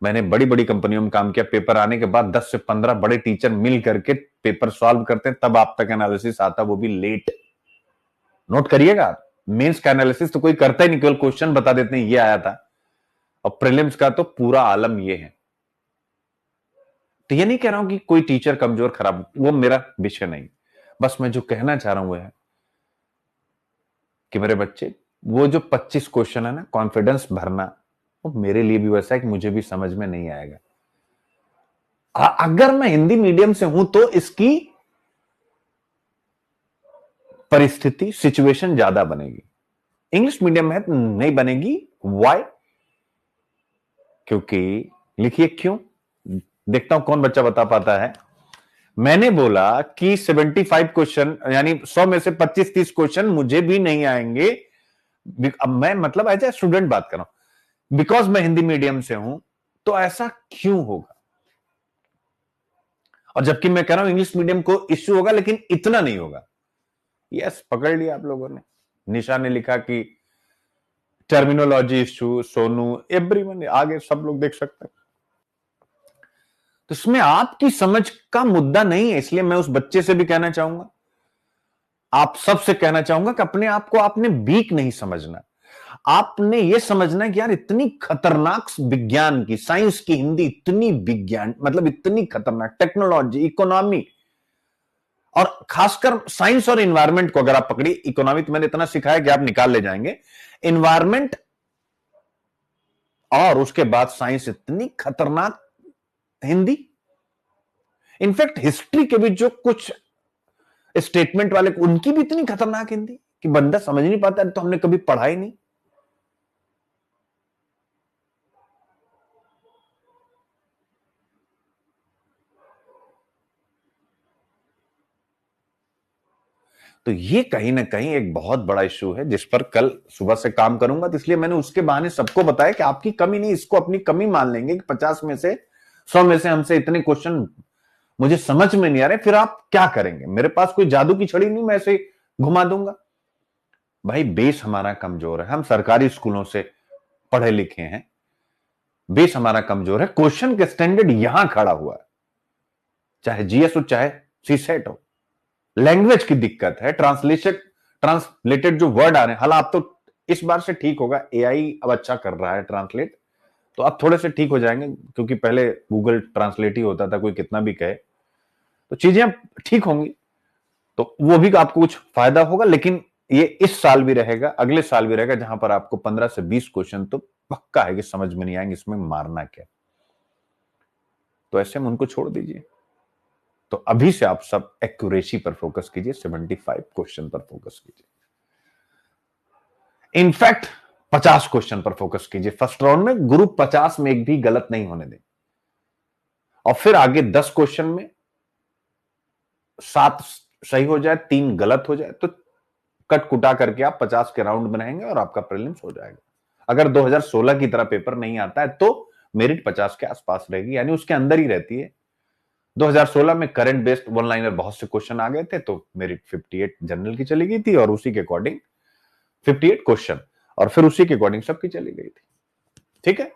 मैंने बड़ी बड़ी कंपनियों में काम किया, पेपर आने के बाद 10 से 15 बड़े टीचर मिल करके पेपर सॉल्व करते हैं, तब आप तक एनालिसिस आता, वो भी लेट। नोट करिएगा, मेंस का एनालिसिस तो कोई करता ही नहीं, केवल क्वेश्चन बता देते हैं ये आया था। और प्रीलिम्स का तो पूरा आलम ये है। तो ये नहीं कह रहा हूं कि कोई टीचर कमजोर खराब, वो मेरा विषय नहीं। बस मैं जो कहना चाह रहा हूं वो है कि मेरे बच्चे, वो जो 25 क्वेश्चन है ना, कॉन्फिडेंस भरना, वो मेरे लिए भी वैसा है कि मुझे भी समझ में नहीं आएगा। अगर मैं हिंदी मीडियम से हूं तो इसकी परिस्थिति, सिचुएशन ज्यादा बनेगी। इंग्लिश मीडियम में तो नहीं बनेगी। वाई? क्योंकि, लिखिए क्यों, देखता हूं कौन बच्चा बता पाता है। मैंने बोला कि 75 क्वेश्चन, यानी 100 में से 25-30 क्वेश्चन मुझे भी नहीं आएंगे। अब मैं मतलब एज ए स्टूडेंट बात कर रहा हूं, बिकॉज मैं हिंदी मीडियम से हूं, तो ऐसा क्यों होगा? और जबकि मैं कह रहा हूं इंग्लिश मीडियम को इश्यू होगा, लेकिन इतना नहीं होगा। यस, पकड़ लिया आप लोगों ने। निशा ने लिखा कि टर्मिनोलॉजी इश्यू, सोनू, एवरीवन, आगे सब लोग देख सकते हैं। तो इसमें आपकी समझ का मुद्दा नहीं है। इसलिए मैं उस बच्चे से भी कहना चाहूंगा, आप सबसे कहना चाहूंगा कि अपने आप को आपने वीक नहीं समझना। आपने यह समझना है कि यार इतनी खतरनाक विज्ञान की, साइंस की हिंदी इतनी विज्ञान, मतलब इतनी खतरनाक, टेक्नोलॉजी, इकोनॉमी, और खासकर साइंस और इन्वायरमेंट को अगर आप पकड़ी, इकोनॉमी तो मैंने इतना सिखाया कि आप निकाल ले जाएंगे, इन्वायरमेंट और उसके बाद साइंस, इतनी खतरनाक हिंदी। इनफैक्ट हिस्ट्री के भी जो कुछ स्टेटमेंट वाले, उनकी भी इतनी खतरनाक हिंदी कि बंदा समझ नहीं पाता, तो हमने कभी पढ़ा ही नहीं। तो ये कहीं ना कहीं एक बहुत बड़ा इश्यू है, जिस पर कल सुबह से काम करूंगा। तो इसलिए मैंने उसके बहाने सबको बताया कि आपकी कमी नहीं, इसको अपनी कमी मान लेंगे कि 50 में से 100 में से हमसे इतने क्वेश्चन मुझे समझ में नहीं आ रहे, फिर आप क्या करेंगे? मेरे पास कोई जादू की छड़ी नहीं, मैं ऐसे घुमा दूंगा। भाई बेस हमारा कमजोर है, हम सरकारी स्कूलों से पढ़े लिखे हैं, बेस हमारा कमजोर है। क्वेश्चन के स्टैंडर्ड यहां खड़ा हुआ है, चाहे जीएस हो चाहे सीसेट हो। लैंग्वेज की दिक्कत है, ट्रांसलेटेड जो वर्ड आ रहे हैं, हालांकि अब तो इस बार से ठीक होगा, एआई अब अच्छा कर रहा है ट्रांसलेट, तो अब थोड़े से ठीक हो जाएंगे, क्योंकि पहले गूगल ट्रांसलेट ही होता था, कोई कितना भी कहे, तो चीजें अब ठीक होंगी। तो वो भी आपको कुछ फायदा होगा, लेकिन ये इस साल भी रहेगा, अगले साल भी रहेगा, जहां पर आपको 15 से 20 क्वेश्चन तो पक्का है कि समझ में नहीं आएंगे, इसमें मारना क्या। तो ऐसे में उनको छोड़ दीजिए। तो अभी से आप सब एक्यूरेसी पर फोकस कीजिए, 75 क्वेश्चन पर फोकस कीजिए, इनफैक्ट 50 क्वेश्चन पर फोकस कीजिए। फर्स्ट राउंड में गुरु 50 में एक भी गलत नहीं होने दें, और फिर आगे 10 क्वेश्चन में 7 सही हो जाए, 3 गलत हो जाए, तो कट कुटा करके आप 50 के राउंड बनाएंगे और आपका प्रीलिम्स हो जाएगा। अगर 2016 की तरह पेपर नहीं आता है तो मेरिट 50 के आसपास रहेगी, यानी उसके अंदर ही रहती है। 2016 में करंट बेस्ड वन लाइनर बहुत से क्वेश्चन आ गए थे, तो मेरिट 58 जनरल की चली गई थी, और उसी के अकॉर्डिंग 58 क्वेश्चन, और फिर उसी के अकॉर्डिंग सबकी चली गई थी। ठीक है,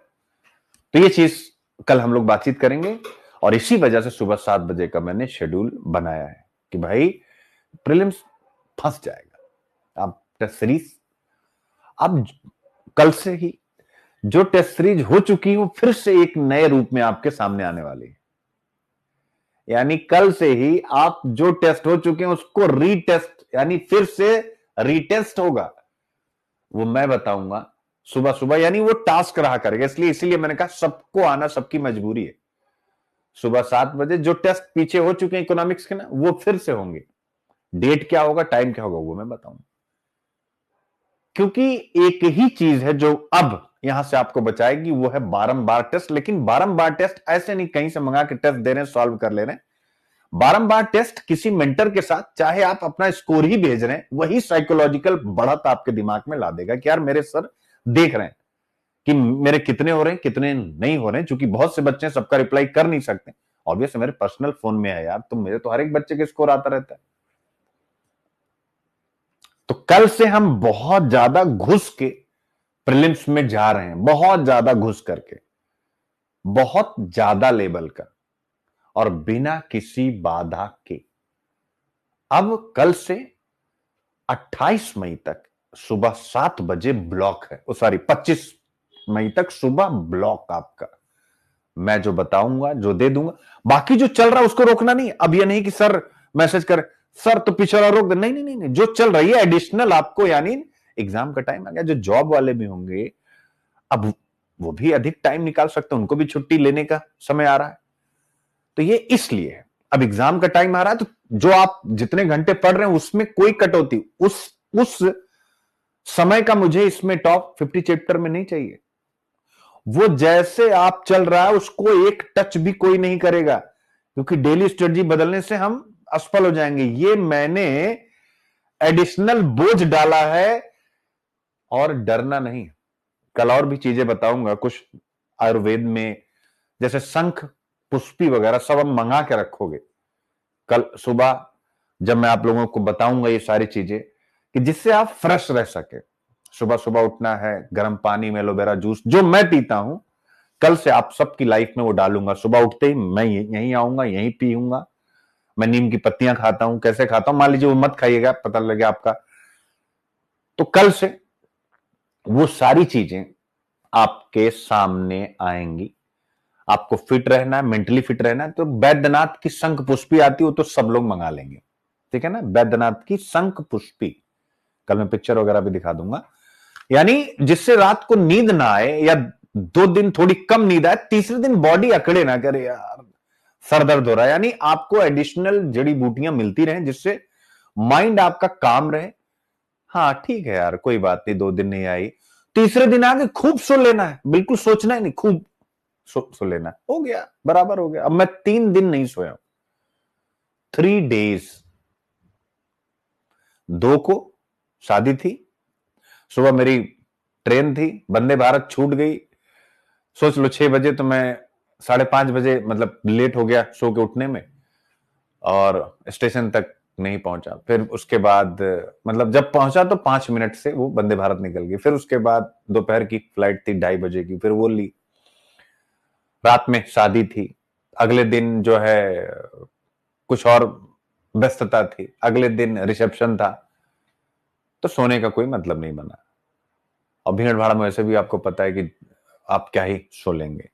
तो ये चीज कल हम लोग बातचीत करेंगे, और इसी वजह से सुबह 7 बजे का मैंने शेड्यूल बनाया है कि भाई प्रीलिम्स फंस जाएगा। आप टेस्ट सीरीज, अब कल से ही जो टेस्ट सीरीज हो चुकी है वो फिर से एक नए रूप में आपके सामने आने वाली है। यानी कल से ही आप जो टेस्ट हो चुके हैं उसको रीटेस्ट, यानी फिर से रीटेस्ट होगा, वो मैं बताऊंगा सुबह सुबह। यानी वो टास्क रहा करेगा, इसीलिए मैंने कहा सबको आना सबकी मजबूरी है। सुबह 7 बजे जो टेस्ट पीछे हो चुके हैं इकोनॉमिक्स के ना, वो फिर से होंगे। डेट क्या होगा, टाइम क्या होगा, वो मैं बताऊंगा। क्योंकि एक ही चीज है जो अब यहां से आपको बचाएगी, वो है बारंबार टेस्ट। लेकिन बारंबार टेस्ट ऐसे नहीं कहीं से मंगा के टेस्ट दे रहे हैं, सॉल्व कर ले रहे हैं। बारंबार टेस्ट किसी मेंटर के साथ, चाहे आप अपना स्कोर ही भेज रहे हैं, वही साइकोलॉजिकल बढ़त आपके दिमाग में ला देगा कि यार मेरे सर देख रहे हैं कि मेरे कितने हो रहे हैं, कितने नहीं हो रहे हैं। चूंकि बहुत से बच्चे सबका रिप्लाई कर नहीं सकते, ऑब्वियस मेरे पर्सनल फोन में है यार, तो मेरे तो हर एक बच्चे के स्कोर आता रहता है। तो कल से हम बहुत ज्यादा घुस के प्रीलिम्स में जा रहे हैं, बहुत ज्यादा घुस करके, बहुत ज्यादा लेवल का, और बिना किसी बाधा के। अब कल से 28 मई तक सुबह 7 बजे ब्लॉक है, सॉरी 25 मई तक सुबह ब्लॉक आपका। मैं जो बताऊंगा, जो दे दूंगा, बाकी जो चल रहा है उसको रोकना नहीं। अब ये नहीं कि सर मैसेज कर, सर तो पीछे वाला रोक दे, नहीं नहीं नहीं, जो चल रही है एडिशनल आपको, यानी एग्जाम का टाइम आ गया, जो जॉब वाले भी होंगे अब वो भी अधिक टाइम निकाल सकते हैं, उनको भी छुट्टी लेने का समय आ रहा है। तो ये इसलिए है, अब एग्जाम का टाइम आ रहा है, तो जो आप जितने घंटे पढ़ रहे हैं उसमें कोई कटौती उस समय का मुझे इसमें टॉप 50 चैप्टर में नहीं चाहिए। वो जैसे आप चल रहा है उसको एक टच भी कोई नहीं करेगा, क्योंकि डेली स्ट्रेटजी बदलने से हम असफल हो जाएंगे। ये मैंने एडिशनल बोझ डाला है, और डरना नहीं। कल और भी चीजें बताऊंगा, कुछ आयुर्वेद में जैसे शंख पुष्पी वगैरह सब हम मंगा के रखोगे। कल सुबह जब मैं आप लोगों को बताऊंगा ये सारी चीजें, कि जिससे आप फ्रेश रह सके। सुबह सुबह उठना है, गर्म पानी में एलोवेरा जूस जो मैं पीता हूं, कल से आप सबकी लाइफ में वो डालूंगा। सुबह उठते ही मैं यहीं आऊंगा, यहीं पीऊंगा। मैं नीम की पत्तियां खाता हूं, कैसे खाता हूं मान लीजिए, वो मत खाइएगा, पता लगे आपका। तो कल से वो सारी चीजें आपके सामने आएंगी। आपको फिट रहना है, मेंटली फिट रहना है, तो बैद्यनाथ की शंख पुष्पी आती हो तो सब लोग मंगा लेंगे, ठीक है ना। बैद्यनाथ की शंख पुष्पी, कल मैं पिक्चर वगैरह भी दिखा दूंगा। यानी जिससे रात को नींद ना आए, या 2 दिन थोड़ी कम नींद आए, तीसरे दिन बॉडी अकड़े ना करे, यार सर दर्द हो रहा है। यानी आपको एडिशनल जड़ी बूटियां मिलती रहे, जिससे माइंड आपका काम रहे। हाँ ठीक है यार, कोई बात नहीं, 2 दिन नहीं आई, तीसरे दिन आगे खूब सो लेना है, बिल्कुल सोचना ही नहीं, खूब सो लेना, हो गया, बराबर हो गया। अब मैं 3 दिन नहीं सोया, 3 days। 2 को शादी थी, सुबह मेरी ट्रेन थी, वंदे भारत छूट गई। सोच लो 6 बजे, तो मैं 5:30 बजे मतलब लेट हो गया सो के उठने में, और स्टेशन तक नहीं पहुंचा। फिर उसके बाद मतलब जब पहुंचा तो 5 मिनट से वो वंदे भारत निकल गई। फिर उसके बाद दोपहर की फ्लाइट थी 2:30 बजे की, फिर वो ली। रात में शादी थी, अगले दिन जो है कुछ और व्यस्तता थी, अगले दिन रिसेप्शन था, तो सोने का कोई मतलब नहीं बना। और भीड़ भाड़ में वैसे भी आपको पता है कि आप क्या ही सो लेंगे।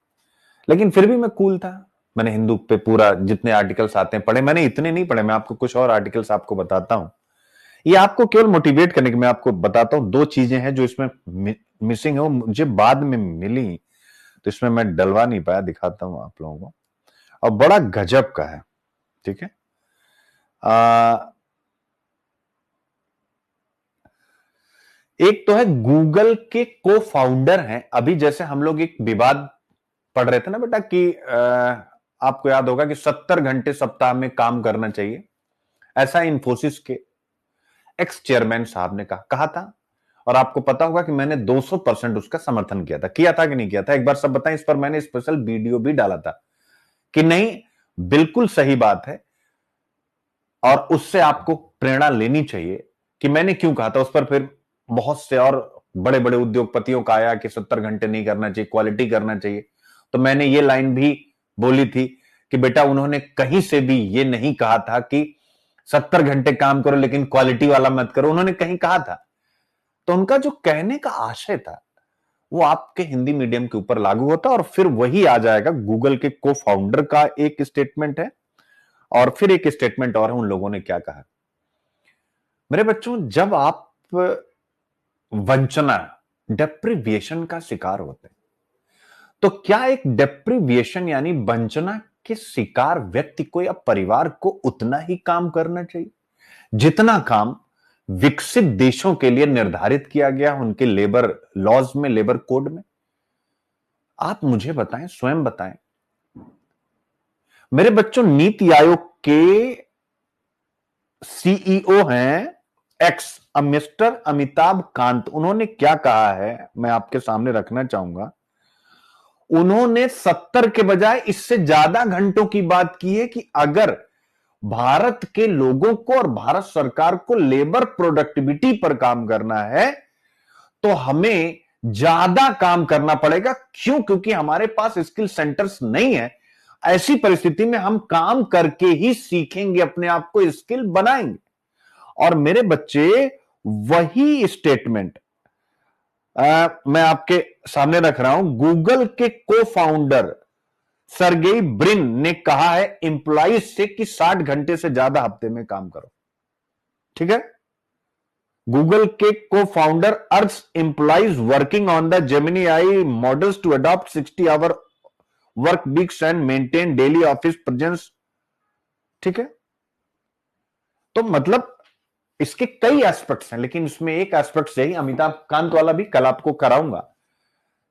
लेकिन फिर भी मैं कूल था। मैंने हिंदू पे पूरा जितने आर्टिकल्स आते हैं पढ़े, मैंने इतने नहीं पढ़े, मैं आपको कुछ और आर्टिकल्स आपको बताता हूं। ये आपको केवल मोटिवेट करने के, मैं आपको बताता हूं 2 चीजें हैं जो इसमें मिसिंग है, वो मुझे बाद में मिली, तो इसमें मैं डलवा नहीं पाया, दिखाता हूं आप लोगों को। और बड़ा गजब का है, ठीक है। एक तो है, गूगल के को फाउंडर हैं। अभी जैसे हम लोग एक विवाद पढ़ रहे थे ना बेटा कि आपको याद होगा कि 70 घंटे सप्ताह में काम करना चाहिए, ऐसा इन्फोसिस के एक्स चेयरमैन साहब ने कहा था। और आपको पता होगा कि मैंने 200% उसका समर्थन किया था कि नहीं किया था, एक बार सब बताएं। इस पर मैंने स्पेशल वीडियो भी डाला था कि नहीं, बिल्कुल सही बात है, और उससे आपको प्रेरणा लेनी चाहिए। कि मैंने क्यों कहा था, उस पर फिर बहुत से और बड़े बड़े उद्योगपतियों का आया कि 70 घंटे नहीं करना चाहिए, क्वालिटी करना चाहिए। तो मैंने ये लाइन भी बोली थी कि बेटा उन्होंने कहीं से भी ये नहीं कहा था कि 70 घंटे काम करो लेकिन क्वालिटी वाला मत करो, उन्होंने कहीं कहा था। तो उनका जो कहने का आशय था वो आपके हिंदी मीडियम के ऊपर लागू होता, और फिर वही आ जाएगा। गूगल के को फाउंडर का एक स्टेटमेंट है और फिर एक स्टेटमेंट और है, उन लोगों ने क्या कहा। मेरे बच्चों, जब आप वंचना, डेप्रिविएशन का शिकार होते हैं, तो क्या एक डेप्रिविएशन यानी वंचना के शिकार व्यक्ति को या परिवार को उतना ही काम करना चाहिए जितना काम विकसित देशों के लिए निर्धारित किया गया उनके लेबर लॉज में, लेबर कोड में? आप मुझे बताएं, स्वयं बताएं। मेरे बच्चों, नीति आयोग के सीईओ हैं एक्स मिस्टर अमिताभ कांत। उन्होंने क्या कहा है मैं आपके सामने रखना चाहूंगा। उन्होंने 70 के बजाय इससे ज्यादा घंटों की बात की है कि अगर भारत के लोगों को और भारत सरकार को लेबर प्रोडक्टिविटी पर काम करना है तो हमें ज्यादा काम करना पड़ेगा। क्यों? क्योंकि हमारे पास स्किल सेंटर्स नहीं है। ऐसी परिस्थिति में हम काम करके ही सीखेंगे, अपने आप को स्किल बनाएंगे। और मेरे बच्चे, वही स्टेटमेंट मैं आपके सामने रख रहा हूं। गूगल के को फाउंडर सरगेई ब्रिन ने कहा है एम्प्लॉइज से कि 60 घंटे से ज्यादा हफ्ते में काम करो। ठीक है? गूगल के को founder urge employees working on the Gemini AI models to adopt 60 hour work weeks and maintain daily office presence. ठीक है? तो मतलब इसके कई एस्पेक्ट्स हैं, लेकिन इसमें एक एस्पेक्ट यही अमिताभ कांत वाला भी कल आपको कराऊंगा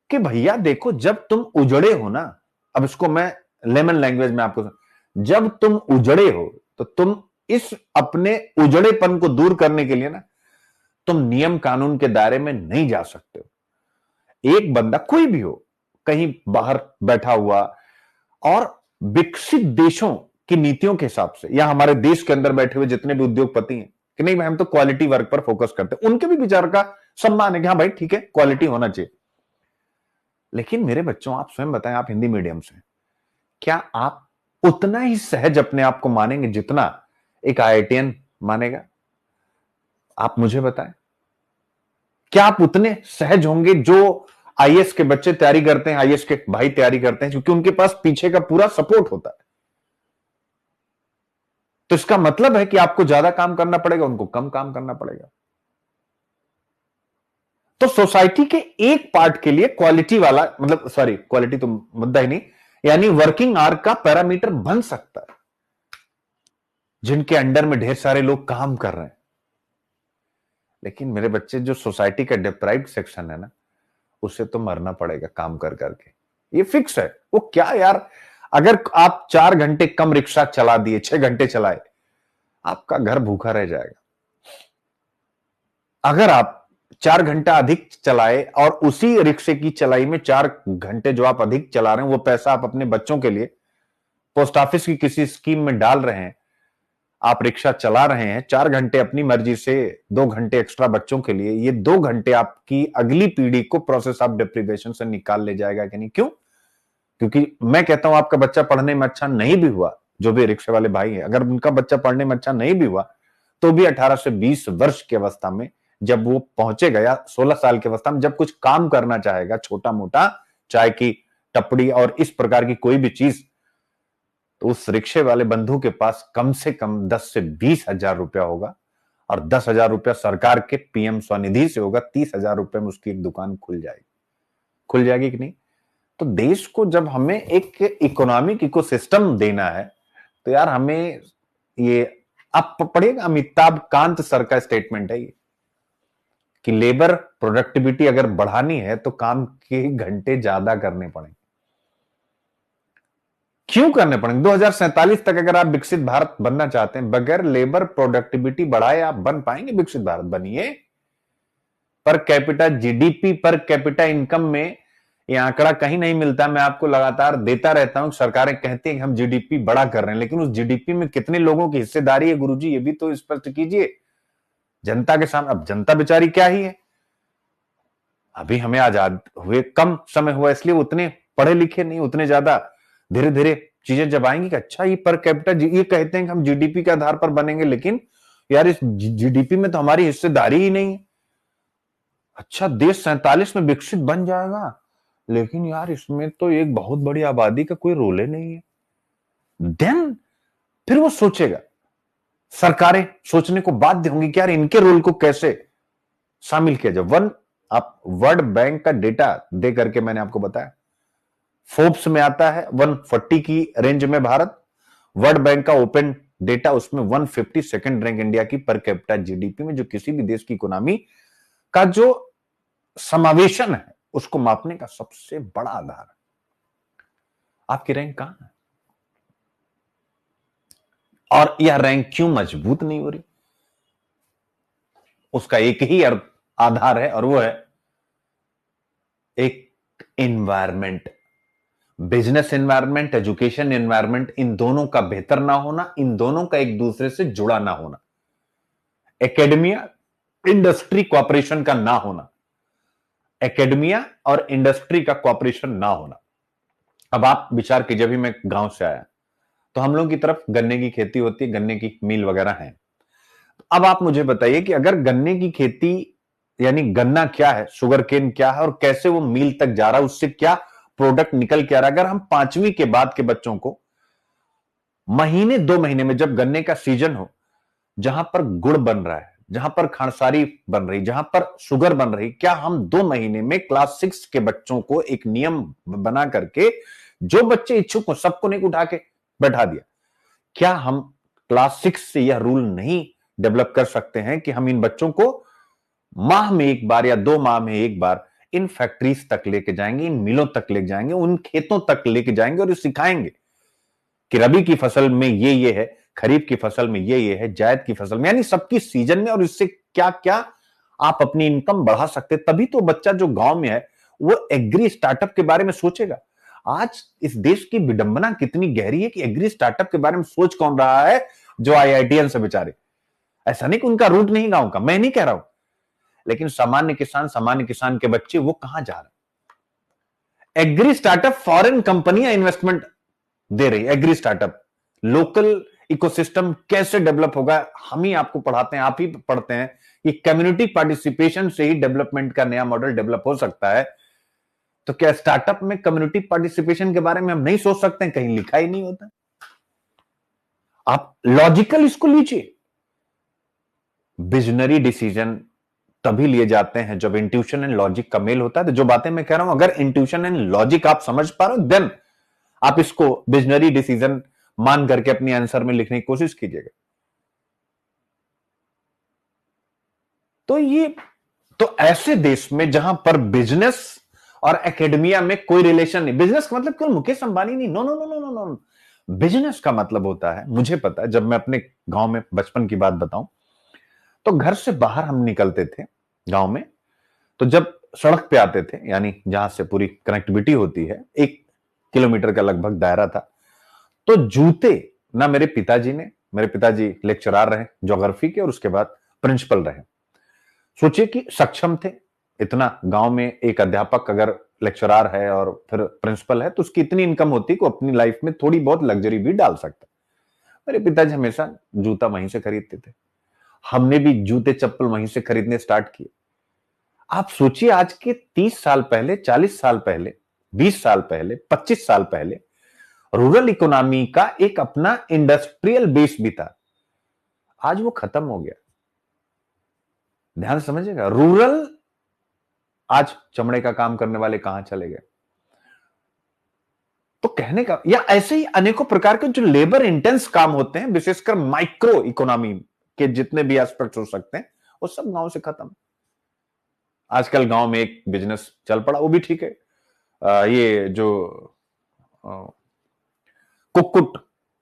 कि भैया देखो, जब तुम उजड़े हो ना, अब इसको मैं लेमन लैंग्वेज में आपको, जब तुम उजड़े हो तो तुम इस अपने उजड़ेपन को दूर करने के लिए ना, तुम नियम कानून के दायरे में नहीं जा सकते हो। एक बंदा कोई भी हो, कहीं बाहर बैठा हुआ, और विकसित देशों की नीतियों के हिसाब से, या हमारे देश के अंदर बैठे हुए जितने भी उद्योगपति हैं कि नहीं भाई हम तो क्वालिटी वर्क पर फोकस करते हैं, उनके भी विचार का सम्मान है कि हाँ भाई ठीक है, क्वालिटी होना चाहिए। लेकिन मेरे बच्चों, आप स्वयं बताएं, आप हिंदी मीडियम से, क्या आप उतना ही सहज अपने आप को मानेंगे जितना एक आईआईटीएन मानेगा? आप मुझे बताएं, क्या आप उतने सहज होंगे जो आईएएस के बच्चे तैयारी करते हैं, आईएएस के भाई तैयारी करते हैं, क्योंकि उनके पास पीछे का पूरा सपोर्ट होता है। तो इसका मतलब है कि आपको ज्यादा काम करना पड़ेगा, उनको कम काम करना पड़ेगा। तो सोसाइटी के एक पार्ट के लिए क्वालिटी वाला, मतलब सॉरी, क्वालिटी तो मुद्दा ही नहीं, यानी वर्किंग आवर का पैरामीटर बन सकता है जिनके अंडर में ढेर सारे लोग काम कर रहे हैं। लेकिन मेरे बच्चे, जो सोसाइटी का डिप्राइव्ड सेक्शन है ना, उसे तो मरना पड़ेगा काम कर करके, ये फिक्स है। वो क्या यार, अगर आप 4 घंटे कम रिक्शा चला दिए, 6 घंटे चलाए, आपका घर भूखा रह जाएगा। अगर आप 4 घंटा अधिक चलाए और उसी रिक्शे की चलाई में 4 घंटे जो आप अधिक चला रहे हैं, वो पैसा आप अपने बच्चों के लिए पोस्ट ऑफिस की किसी स्कीम में डाल रहे हैं, आप रिक्शा चला रहे हैं 4 घंटे अपनी मर्जी से, 2 घंटे एक्स्ट्रा बच्चों के लिए, ये 2 घंटे आपकी अगली पीढ़ी को प्रोसेस ऑफ डिप्रिवेशन से निकाल ले जाएगा कि नहीं? क्यों? क्योंकि मैं कहता हूं, आपका बच्चा पढ़ने में अच्छा नहीं भी हुआ, जो भी रिक्शे वाले भाई हैं, अगर उनका बच्चा पढ़ने में अच्छा नहीं भी हुआ, तो भी 18 से 20 वर्ष की अवस्था में जब वो पहुंचेगा, या 16 साल की अवस्था में जब कुछ काम करना चाहेगा, छोटा मोटा, चाय की टपड़ी और इस प्रकार की कोई भी चीज, तो उस रिक्शे वाले बंधु के पास कम से कम 10 से 20 हजार रुपया होगा, और 10,000 रुपया सरकार के पीएम स्वनिधि से होगा। 30,000 रुपए में उसकी एक दुकान खुल जाएगी कि नहीं? तो देश को जब हमें एक इकोनॉमिक इकोसिस्टम देना है, तो यार हमें ये, आप पढ़िएगा, अमिताभ कांत सर का स्टेटमेंट है ये, कि लेबर प्रोडक्टिविटी अगर बढ़ानी है तो काम के घंटे ज्यादा करने पड़ेंगे। क्यों करने पड़ेंगे? 2047 तक अगर आप विकसित भारत बनना चाहते हैं, बगैर लेबर प्रोडक्टिविटी बढ़ाए आप बन पाएंगे विकसित भारत? बनिए। Per capita GDP, per capita income में ये आंकड़ा कहीं नहीं मिलता। मैं आपको लगातार देता रहता हूं, सरकारें कहती हैं कि हम जीडीपी बड़ा कर रहे हैं, लेकिन उस जीडीपी में कितने लोगों की हिस्सेदारी है गुरुजी, ये भी तो स्पष्ट कीजिए जनता के सामने। अब जनता बेचारी क्या ही है, अभी हमें आजाद हुए कम समय हुआ, इसलिए उतने पढ़े लिखे नहीं, उतने ज्यादा धीरे धीरे चीजें जब आएंगी कि अच्छा ये पर कैपिटा, ये कहते हैं कि हम जीडीपी के आधार पर बनेंगे, लेकिन यार इस जीडीपी में तो हमारी हिस्सेदारी ही नहीं है। अच्छा देश 47 में विकसित बन जाएगा, लेकिन यार इसमें तो एक बहुत बड़ी आबादी का कोई रोल ही नहीं है। देन फिर वो सोचेगा, सरकारें सोचने को बाध्य होंगी कि यार इनके रोल को कैसे शामिल किया जाए। आप वर्ल्ड बैंक का डेटा दे करके मैंने आपको बताया, फोर्ब्स में आता है 140 की रेंज में भारत, वर्ल्ड बैंक का ओपन डेटा उसमें 152nd रैंक इंडिया की पर कैपिटा जीडीपी में, जो किसी भी देश की इकोनॉमी का जो समावेशन है उसको मापने का सबसे बड़ा आधार है। आपकी रैंक कहां है? और यह रैंक क्यों मजबूत नहीं हो रही? उसका एक ही आधार है, और वो है एक environment, business environment, education environment, इन दोनों का बेहतर ना होना, इन दोनों का एक दूसरे से जुड़ा ना होना, एकेडमिया इंडस्ट्री कॉपरेशन का ना होना, एकेडमिया और इंडस्ट्री का कॉपरेशन ना होना। अब आप विचार कीजिए, अभी मैं गांव से आया तो हम लोगों की तरफ गन्ने की खेती होती है, गन्ने की मिल वगैरह है। अब आप मुझे बताइए कि अगर गन्ने की खेती, यानी गन्ना क्या है, शुगर केन क्या है, और कैसे वो मिल तक जा रहा है, उससे क्या प्रोडक्ट निकल के आ रहा है। अगर हम 5वीं के बाद के बच्चों को महीने 2 महीने में, जब गन्ने का सीजन हो, जहां पर गुड़ बन रहा है, जहां पर खांडसारी बन रही, जहां पर शुगर बन रही, क्या हम 2 महीने में क्लास 6 के बच्चों को एक नियम बना करके, जो बच्चे इच्छुक हो सबको नहीं उठा के बैठा दिया, क्या हम क्लास 6 से यह रूल नहीं डेवलप कर सकते हैं कि हम इन बच्चों को माह में एक बार या 2 माह में एक बार इन फैक्ट्रीज तक लेके जाएंगे, इन मिलों तक लेके जाएंगे, उन खेतों तक लेके जाएंगे और सिखाएंगे कि रबी की फसल में ये है, खरीफ की फसल में ये है, जायद की फसल में, यानी सबकी सीजन में, और इससे क्या क्या आप अपनी इनकम बढ़ा सकते। तभी तो बच्चा जो गांव में है वो एग्री स्टार्टअप के बारे में सोचेगा। आज इस देश की विडंबना कितनी गहरी है कि एग्री स्टार्टअप के बारे में सोच कौन रहा है? जो आईआईटीएन से बेचारे। ऐसा नहीं कि उनका रूट नहीं गांव का, मैं नहीं कह रहा हूं, लेकिन सामान्य किसान के बच्चे वो कहां जा रहे? एग्री स्टार्टअप, फॉरेन कंपनियां इन्वेस्टमेंट दे रही, एग्री स्टार्टअप, लोकल इकोसिस्टम कैसे डेवलप होगा, हम ही आपको पढ़ाते हैं, आप ही पढ़ते हैं कि कम्युनिटी पार्टिसिपेशन से ही डेवलपमेंट का नया मॉडल डेवलप हो सकता है। तो क्या स्टार्टअप में कम्युनिटी पार्टिसिपेशन के बारे में हम नहीं सोच सकते हैं? कहीं लिखा ही नहीं होता। आप लॉजिकल इसको लीजिए। विजनरी डिसीजन तभी लिए जाते हैं जब इंट्यूशन एंड लॉजिक का मेल होता है। तो जो बातें मैं कह रहा हूं, अगर इंट्यूशन एंड लॉजिक आप समझ पा रहे हो, देन आप इसको विजनरी डिसीजन मान करके अपनी आंसर में लिखने की कोशिश कीजिएगा। तो ऐसे देश में जहां पर बिजनेस और एकेडमिया में कोई रिलेशन नहीं, बिजनेस का मतलब केवल मुकेश अंबानी नहीं, no no no no no no, business का मतलब होता है, मुझे पता है, जब मैं अपने गांव में बचपन की बात बताऊं, तो घर से बाहर हम निकलते थे गांव में, तो जब सड़क पे आते थे, यानी जहां से पूरी कनेक्टिविटी होती है, 1 किलोमीटर का लगभग दायरा था, तो जूते ना मेरे पिताजी लेक्चरार रहे ज्योग्राफी के, और उसके बाद प्रिंसिपल रहे। सोचिए कि सक्षम थे इतना, गांव में एक अध्यापक अगर लेक्चरार है और फिर प्रिंसिपल है, तो उसकी इतनी इनकम होती कि अपनी लाइफ में थोड़ी बहुत लग्जरी भी डाल सकता। मेरे पिताजी हमेशा जूता वहीं से खरीदते थे, हमने भी जूते चप्पल वहीं से खरीदने स्टार्ट किए। आप सोचिए, आज के 30 साल पहले, 40 साल पहले, 20 साल पहले, 25 साल पहले रूरल इकोनॉमी का एक अपना इंडस्ट्रियल बेस भी था, आज वो खत्म हो गया। ध्यान से समझिएगा, रूरल, आज चमड़े का काम करने वाले कहां चले गए? तो कहने का, या ऐसे ही अनेकों प्रकार के जो लेबर इंटेंस काम होते हैं, विशेषकर माइक्रो इकोनॉमी के जितने भी एस्पेक्ट हो सकते हैं, वो सब गांव से खत्म। आजकल गांव में एक बिजनेस चल पड़ा, वो भी ठीक है, ये जो कुक्कुट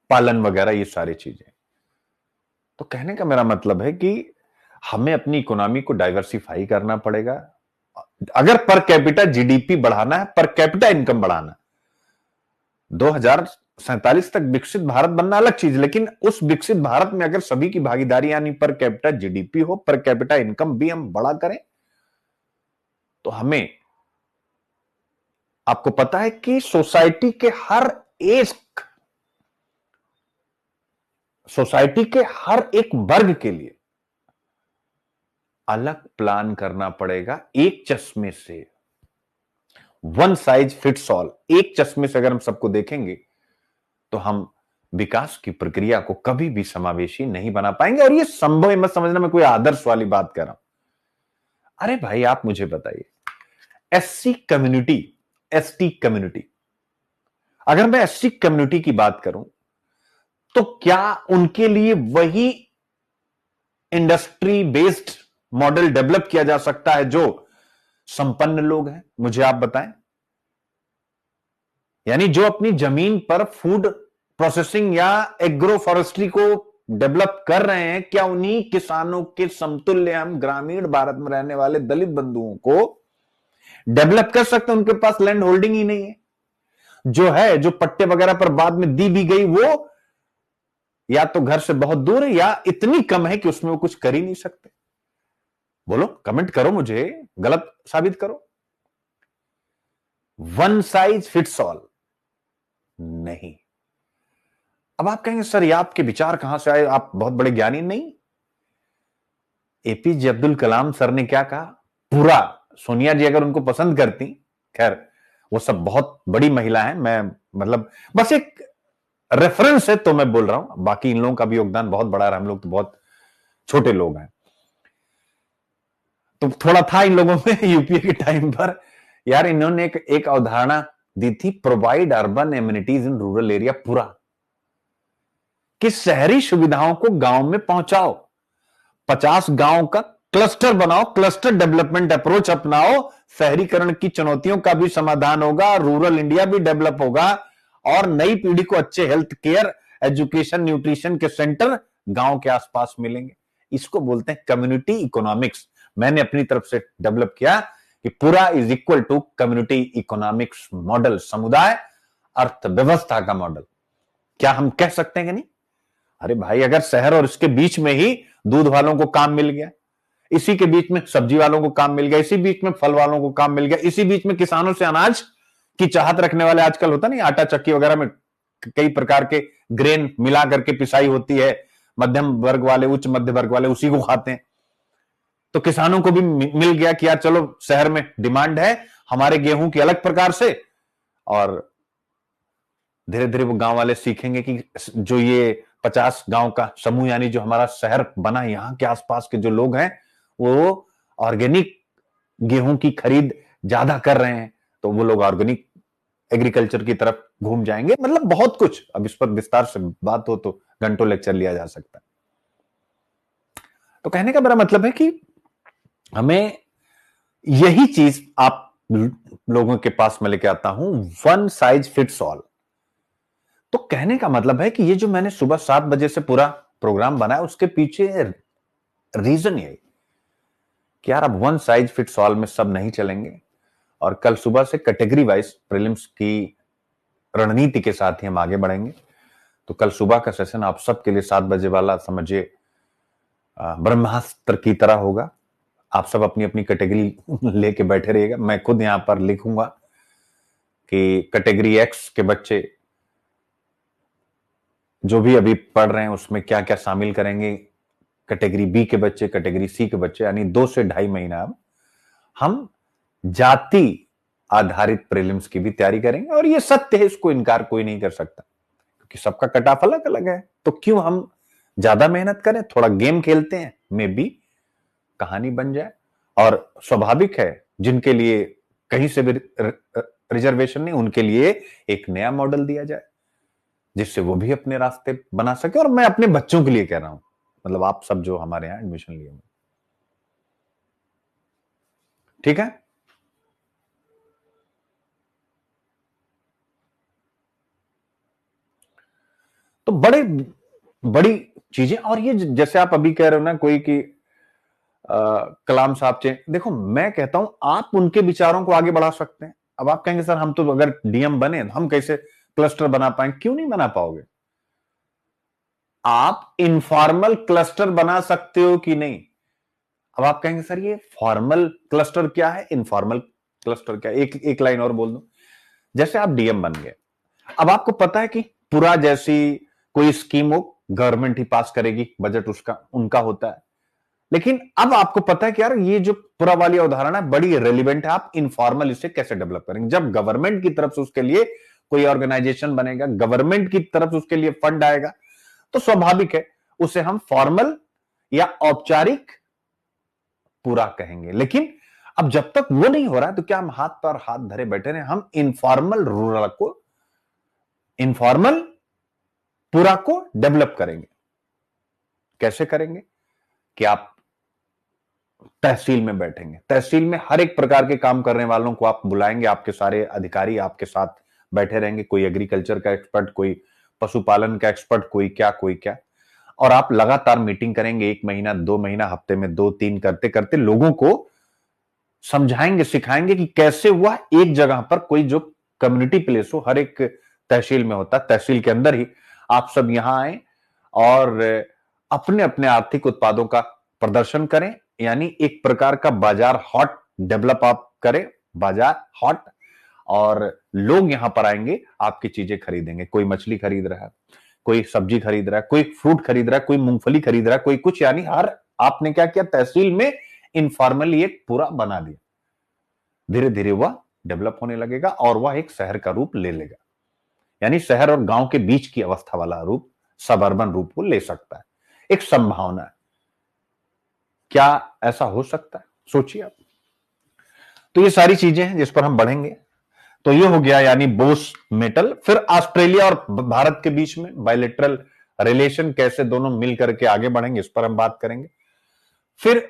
पालन वगैरह, ये सारी चीजें। तो कहने का मेरा मतलब है कि हमें अपनी इकोनॉमी को डाइवर्सिफाई करना पड़ेगा। अगर पर कैपिटा जीडीपी बढ़ाना है, पर कैपिटा इनकम बढ़ाना, 2047 तक विकसित भारत बनना अलग चीज, लेकिन उस विकसित भारत में अगर सभी की भागीदारी, यानी पर कैपिटा जीडीपी हो, पर कैपिटा इनकम भी हम बड़ा करें, तो हमें, आपको पता है कि सोसाइटी के हर एक सोसाइटी के हर एक वर्ग के लिए अलग प्लान करना पड़ेगा। एक चश्मे से, वन साइज फिट्स ऑल, एक चश्मे से अगर हम सबको देखेंगे तो हम विकास की प्रक्रिया को कभी भी समावेशी नहीं बना पाएंगे। और ये संभव मत समझना मैं कोई आदर्श वाली बात कर रहा हूं। अरे भाई आप मुझे बताइए, एससी कम्युनिटी, एसटी कम्युनिटी, अगर मैं एससी कम्युनिटी की बात करूं तो क्या उनके लिए वही इंडस्ट्री बेस्ड मॉडल डेवलप किया जा सकता है जो संपन्न लोग हैं? मुझे आप बताएं। यानी जो अपनी जमीन पर फूड प्रोसेसिंग या एग्रो फॉरेस्ट्री को डेवलप कर रहे हैं, क्या उन्हीं किसानों के समतुल्य हम ग्रामीण भारत में रहने वाले दलित बंधुओं को डेवलप कर सकते हैं? उनके पास लैंड होल्डिंग ही नहीं है। जो है, जो पट्टे वगैरह पर बाद में दी भी गई, वो या तो घर से बहुत दूर है या इतनी कम है कि उसमें वो कुछ कर ही नहीं सकते। बोलो, कमेंट करो, मुझे गलत साबित करो। वन साइज फिट्स ऑल नहीं। अब आप कहेंगे सर ये आपके विचार कहां से आए, आप बहुत बड़े ज्ञानी? नहीं, एपीजे अब्दुल कलाम सर ने क्या कहा, पूरा, सोनिया जी अगर उनको पसंद करती, खैर वो सब बहुत बड़ी महिला है, मैं मतलब बस एक रेफरेंस है तो मैं बोल रहा हूं, बाकी इन लोगों का भी योगदान बहुत बड़ा है, हम लोग तो बहुत छोटे लोग हैं। तो थोड़ा था इन लोगों में यूपीए के टाइम पर, यार इन्होंने एक अवधारणा दी थी, provide urban amenities in rural area, पूरा कि शहरी सुविधाओं को गांव में पहुंचाओ, 50 गांव का क्लस्टर बनाओ, क्लस्टर डेवलपमेंट अप्रोच अपनाओ, शहरीकरण की चुनौतियों का भी समाधान होगा, रूरल इंडिया भी डेवलप होगा और नई पीढ़ी को अच्छे हेल्थ केयर, एजुकेशन, न्यूट्रिशन के सेंटर गांव के आसपास मिलेंगे। इसको बोलते हैं कम्युनिटी इकोनॉमिक्स। मैंने अपनी तरफ से डेवलप किया कि पूरा is equal to community economics model, समुदाय अर्थव्यवस्था का मॉडल। क्या हम कह सकते हैं कि नहीं? अरे भाई, अगर शहर और इसके बीच में ही दूध वालों को काम मिल गया, इसी के बीच में सब्जी वालों को काम मिल गया, इसी बीच में फल वालों को काम मिल गया, इसी बीच में किसानों से अनाज की चाहत रखने वाले, आजकल होता नहीं आटा चक्की वगैरह में कई प्रकार के ग्रेन मिला करके पिसाई होती है, मध्यम वर्ग वाले, उच्च मध्य वर्ग वाले उसी को खाते हैं। तो किसानों को भी मिल गया कि यार चलो शहर में डिमांड है हमारे गेहूं की अलग प्रकार से, और धीरे धीरे वो गांव वाले सीखेंगे कि जो ये 50 गांव का समूह यानी जो हमारा शहर बना, यहां के आसपास के जो लोग हैं वो ऑर्गेनिक गेहूं की खरीद ज्यादा कर रहे हैं, तो वो लोग ऑर्गेनिक एग्रीकल्चर की तरफ घूम जाएंगे। मतलब बहुत कुछ, अब इस पर विस्तार से बात हो तो घंटों लेक्चर लिया जा सकता है। तो कहने का मेरा मतलब है कि हमें यही चीज आप लोगों के पास मैं लेके आता हूं, वन साइज फिट्स ऑल। तो कहने का मतलब है कि ये जो मैंने सुबह 7 बजे से पूरा प्रोग्राम बनाया, उसके पीछे रीजन यही कि यार अब वन साइज फिट्स ऑल में सब नहीं चलेंगे, और कल सुबह से कैटेगरी वाइज प्रीलिम्स की रणनीति के साथ ही हम आगे बढ़ेंगे। तो कल सुबह का सेशन आप सबके लिए 7 बजे वाला समझिए ब्रह्मास्त्र की तरह होगा। आप सब अपनी अपनी कैटेगरी लेके बैठे रहिएगा। मैं खुद यहां पर लिखूंगा कि कैटेगरी एक्स के बच्चे जो भी अभी पढ़ रहे हैं उसमें क्या क्या शामिल करेंगे, कैटेगरी बी के बच्चे, कैटेगरी सी के बच्चे, यानी 2 से 2.5 महीना अब हम जाति आधारित प्रीलिम्स की भी तैयारी करेंगे। और ये सत्य है, इसको इनकार कोई नहीं कर सकता, क्योंकि सबका कट ऑफ अलग अलग है। तो क्यों हम ज्यादा मेहनत करें, थोड़ा गेम खेलते हैं, मे बी कहानी बन जाए। और स्वाभाविक है, जिनके लिए कहीं से भी रिजर्वेशन नहीं, उनके लिए एक नया मॉडल दिया जाए जिससे वो भी अपने रास्ते बना सके। और मैं अपने बच्चों के लिए कह रहा हूं, मतलब आप सब जो हमारे यहां एडमिशन लिए हुए, ठीक है? तो बड़े बड़ी चीजें, और ये जैसे आप अभी कह रहे हो ना कोई कि कलाम साहब चे, देखो मैं कहता हूं आप उनके विचारों को आगे बढ़ा सकते हैं। अब आप कहेंगे सर हम तो अगर डीएम बने हम कैसे क्लस्टर बना पाएंगे? क्यों नहीं बना पाओगे? आप इनफॉर्मल क्लस्टर बना सकते हो कि नहीं? अब आप कहेंगे सर ये फॉर्मल क्लस्टर क्या है, इनफॉर्मल क्लस्टर क्या है? एक लाइन और बोल दूं। जैसे आप डीएम बन गए, अब आपको पता है कि पूरा जैसी कोई स्कीम हो, गवर्नमेंट ही पास करेगी, बजट उसका उनका होता है। लेकिन अब आपको पता है कि यार ये जो पूरा वाली उदाहरण है बड़ी रेलिवेंट है, आप इनफॉर्मल इसे कैसे डेवलप करेंगे। जब गवर्नमेंट की तरफ से उसके लिए कोई ऑर्गेनाइजेशन बनेगा, गवर्नमेंट की तरफ से उसके लिए फंड आएगा, तो स्वाभाविक है उसे हम फॉर्मल या औपचारिक पूरा कहेंगे। लेकिन अब जब तक वो नहीं हो रहा है तो क्या हम हाथ पर हाथ धरे बैठे रहे? हम इनफॉर्मल पूरा को डेवलप करेंगे। कैसे करेंगे? कि आप तहसील में बैठेंगे, तहसील में हर एक प्रकार के काम करने वालों को आप बुलाएंगे, आपके सारे अधिकारी आपके साथ बैठे रहेंगे, कोई एग्रीकल्चर का एक्सपर्ट, कोई पशुपालन का एक्सपर्ट, कोई क्या, और आप लगातार मीटिंग करेंगे, 1 महीना 2 महीना, हफ्ते में 2-3 करते करते लोगों को समझाएंगे, सिखाएंगे कि कैसे हुआ एक जगह पर कोई जो कम्युनिटी प्लेस हो, हर एक तहसील में होता, तहसील के अंदर ही आप सब यहां आए और अपने अपने आर्थिक उत्पादों का प्रदर्शन करें, यानी एक प्रकार का बाजार हॉट डेवलप आप करें, बाजार हॉट, और लोग यहां पर आएंगे, आपकी चीजें खरीदेंगे। कोई मछली खरीद रहा है, कोई सब्जी खरीद रहा है, कोई फ्रूट खरीद रहा है, कोई मूंगफली खरीद रहा है, कोई कुछ, यानी हर आपने क्या किया, तहसील में इनफॉर्मली एक पूरा बना दिया। धीरे धीरे वह डेवलप होने लगेगा और वह एक शहर का रूप ले लेगा, यानी शहर और गांव के बीच की अवस्था वाला रूप, सब अर्बन रूप को ले सकता है। एक संभावना है। क्या ऐसा हो सकता है? सोचिए आप। तो ये सारी चीजें हैं जिस पर हम बढ़ेंगे। तो ये हो गया यानी बोस मेटल। फिर ऑस्ट्रेलिया और भारत के बीच में बायलैटरल रिलेशन, कैसे दोनों मिल करके आगे बढ़ेंगे, इस पर हम बात करेंगे। फिर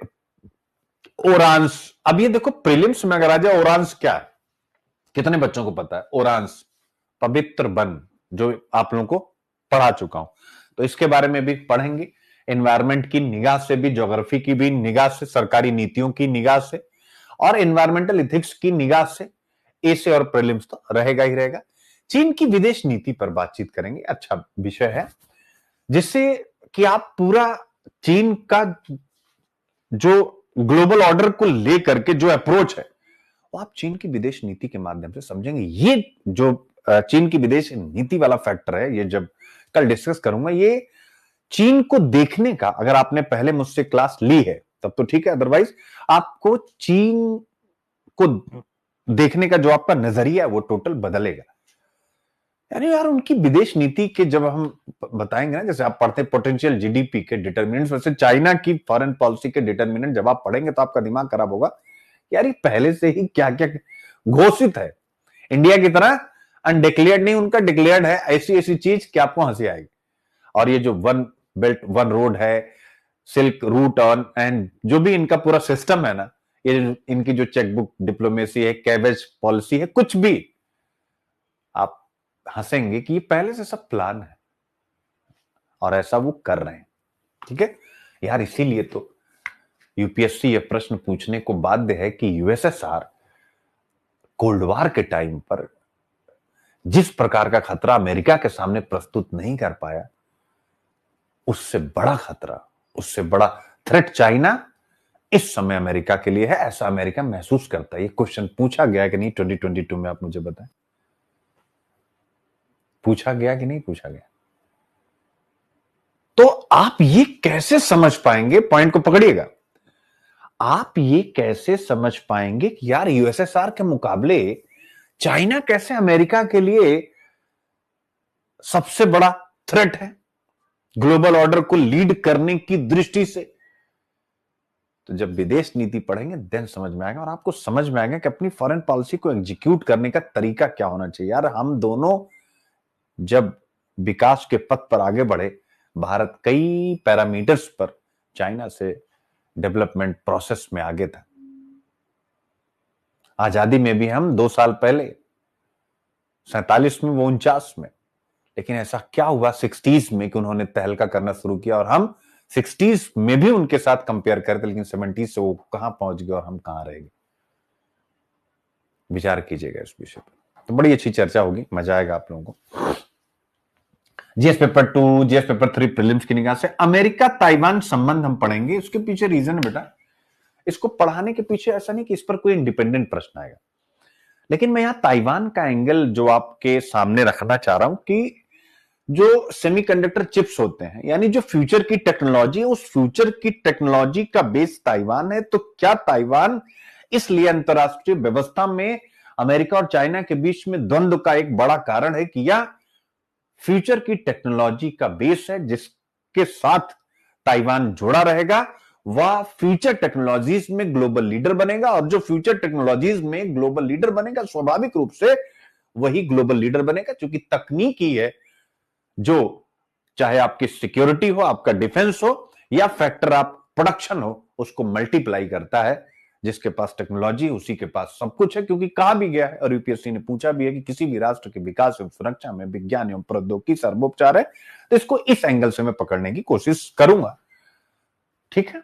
ओरांस। अब ये देखो प्रीलिम्स में अगर आ जाए, ओरांस क्या है, कितने बच्चों को पता है? ओरांस पवित्र वन, जो आप लोगों को पढ़ा चुका हूं, तो इसके बारे में भी पढ़ेंगे। एनवायरमेंट की निगाह से भी, ज्योग्राफी की भी निगाह से, सरकारी नीतियों की निगाह से और एनवायरमेंटल इथिक्स की निगाह से ऐसे और प्रीलिम्स तो रहेगा ही रहेगा। चीन की विदेश नीति पर बातचीत करेंगे, अच्छा विषय है, जिससे कि आप पूरा चीन का जो ग्लोबल ऑर्डर को लेकर के जो अप्रोच है, वो आप चीन की विदेश नीति के माध्यम से समझेंगे। ये जो चीन की विदेश नीति वाला फैक्टर है, ये जब कल डिस्कस करूंगा, ये चीन को देखने का, अगर आपने पहले मुझसे क्लास ली है तब तो ठीक है, अदरवाइज आपको चीन को देखने का जो आपका नजरिया है वो टोटल बदलेगा। यानी यार उनकी विदेश नीति के जब हम बताएंगे ना, जैसे आप पढ़ते हैं पोटेंशियल जीडीपी के डिटर्मिनेंट्स, वैसे चाइना की फॉरेन पॉलिसी के डिटर्मिनेंट जब आप पढ़ेंगे तो आपका दिमाग खराब होगा। यार ये पहले से ही क्या क्या घोषित है, इंडिया की तरह अनडिक्लेयर्ड नहीं, उनका डिक्लेयर्ड है, ऐसी ऐसी चीज कि आपको हंसी आएगी। और ये जो वन बेल्ट वन रोड है, सिल्क रूट ऑन, एंड जो भी इनका पूरा सिस्टम है ना, ये इनकी जो चेकबुक डिप्लोमेसी है, कैबेज पॉलिसी है, कुछ भी आप हंसेंगे कि ये पहले से सब प्लान है और ऐसा वो कर रहे हैं। ठीक है यार, इसीलिए तो यूपीएससी ये प्रश्न पूछने को बाध्य है कि यूएसएसआर कोल्ड वार के टाइम पर जिस प्रकार का खतरा अमेरिका के सामने प्रस्तुत नहीं कर पाया, उससे बड़ा खतरा, उससे बड़ा थ्रेट चाइना इस समय अमेरिका के लिए है। ऐसा अमेरिका महसूस करता है। ये क्वेश्चन पूछा गया कि नहीं 2022 में, आप मुझे बताएं, पूछा गया कि नहीं पूछा गया? तो आप ये कैसे समझ पाएंगे, पॉइंट को पकड़िएगा, आप ये कैसे समझ पाएंगे कि यार यूएसएसआर के मुकाबले चाइना कैसे अमेरिका के लिए सबसे बड़ा थ्रेट है ग्लोबल ऑर्डर को लीड करने की दृष्टि से? तो जब विदेश नीति पढ़ेंगे देन समझ में आएगा, और आपको समझ में आएगा कि अपनी फॉरेन पॉलिसी को एग्जीक्यूट करने का तरीका क्या होना चाहिए। यार हम दोनों जब विकास के पथ पर आगे बढ़े, भारत कई पैरामीटर्स पर चाइना से डेवलपमेंट प्रोसेस में आगे था। आजादी में भी हम 2 साल पहले 47 में, वो 49 में, लेकिन ऐसा क्या हुआ 60s में कि उन्होंने तहलका करना शुरू किया, और हम 60s में भी उनके साथ कंपेयर करते, लेकिन 70s से वो कहां पहुंच गए और हम कहां रह गए। विचार कीजिएगा इस विषय पर, तो बड़ी अच्छी चर्चा होगी, मजा आएगा आप लोगों को। GS paper 2, GS paper 3 prelims की निगाह से अमेरिका ताइवान संबंध हम पढ़ेंगे। उसके पीछे रीजन है बेटा, इसको पढ़ाने के पीछे ऐसा नहीं कि इस पर कोई इंडिपेंडेंट प्रश्न आएगा, लेकिन मैं यहां ताइवान का एंगल जो आपके सामने रखना चाह रहा हूं कि जो सेमीकंडक्टर चिप्स होते हैं, यानी जो फ्यूचर की टेक्नोलॉजी है, उस फ्यूचर की टेक्नोलॉजी का बेस ताइवान है। तो क्या ताइवान इसलिए अंतरराष्ट्रीय व्यवस्था में अमेरिका और चाइना के बीच में द्वंद्व का एक बड़ा कारण है कि यह फ्यूचर की टेक्नोलॉजी का बेस है, जिसके साथ ताइवान जुड़ा रहेगा, वह फ्यूचर टेक्नोलॉजीज में ग्लोबल लीडर बनेगा। और जो फ्यूचर टेक्नोलॉजीज में ग्लोबल लीडर बनेगा, स्वाभाविक रूप से वही ग्लोबल लीडर बनेगा, क्योंकि तकनीक ही है जो, चाहे आपकी सिक्योरिटी हो, आपका डिफेंस हो, या फैक्टर आप प्रोडक्शन हो, उसको मल्टीप्लाई करता है। जिसके पास टेक्नोलॉजी, उसी के पास सब कुछ है। क्योंकि कहा भी गया है और यूपीएससी ने पूछा भी है कि किसी भी राष्ट्र के विकास एवं सुरक्षा में विज्ञान एवं प्रौद्योगिकी सर्वोपचार है। तो इसको इस एंगल से मैं पकड़ने की कोशिश करूंगा। ठीक है,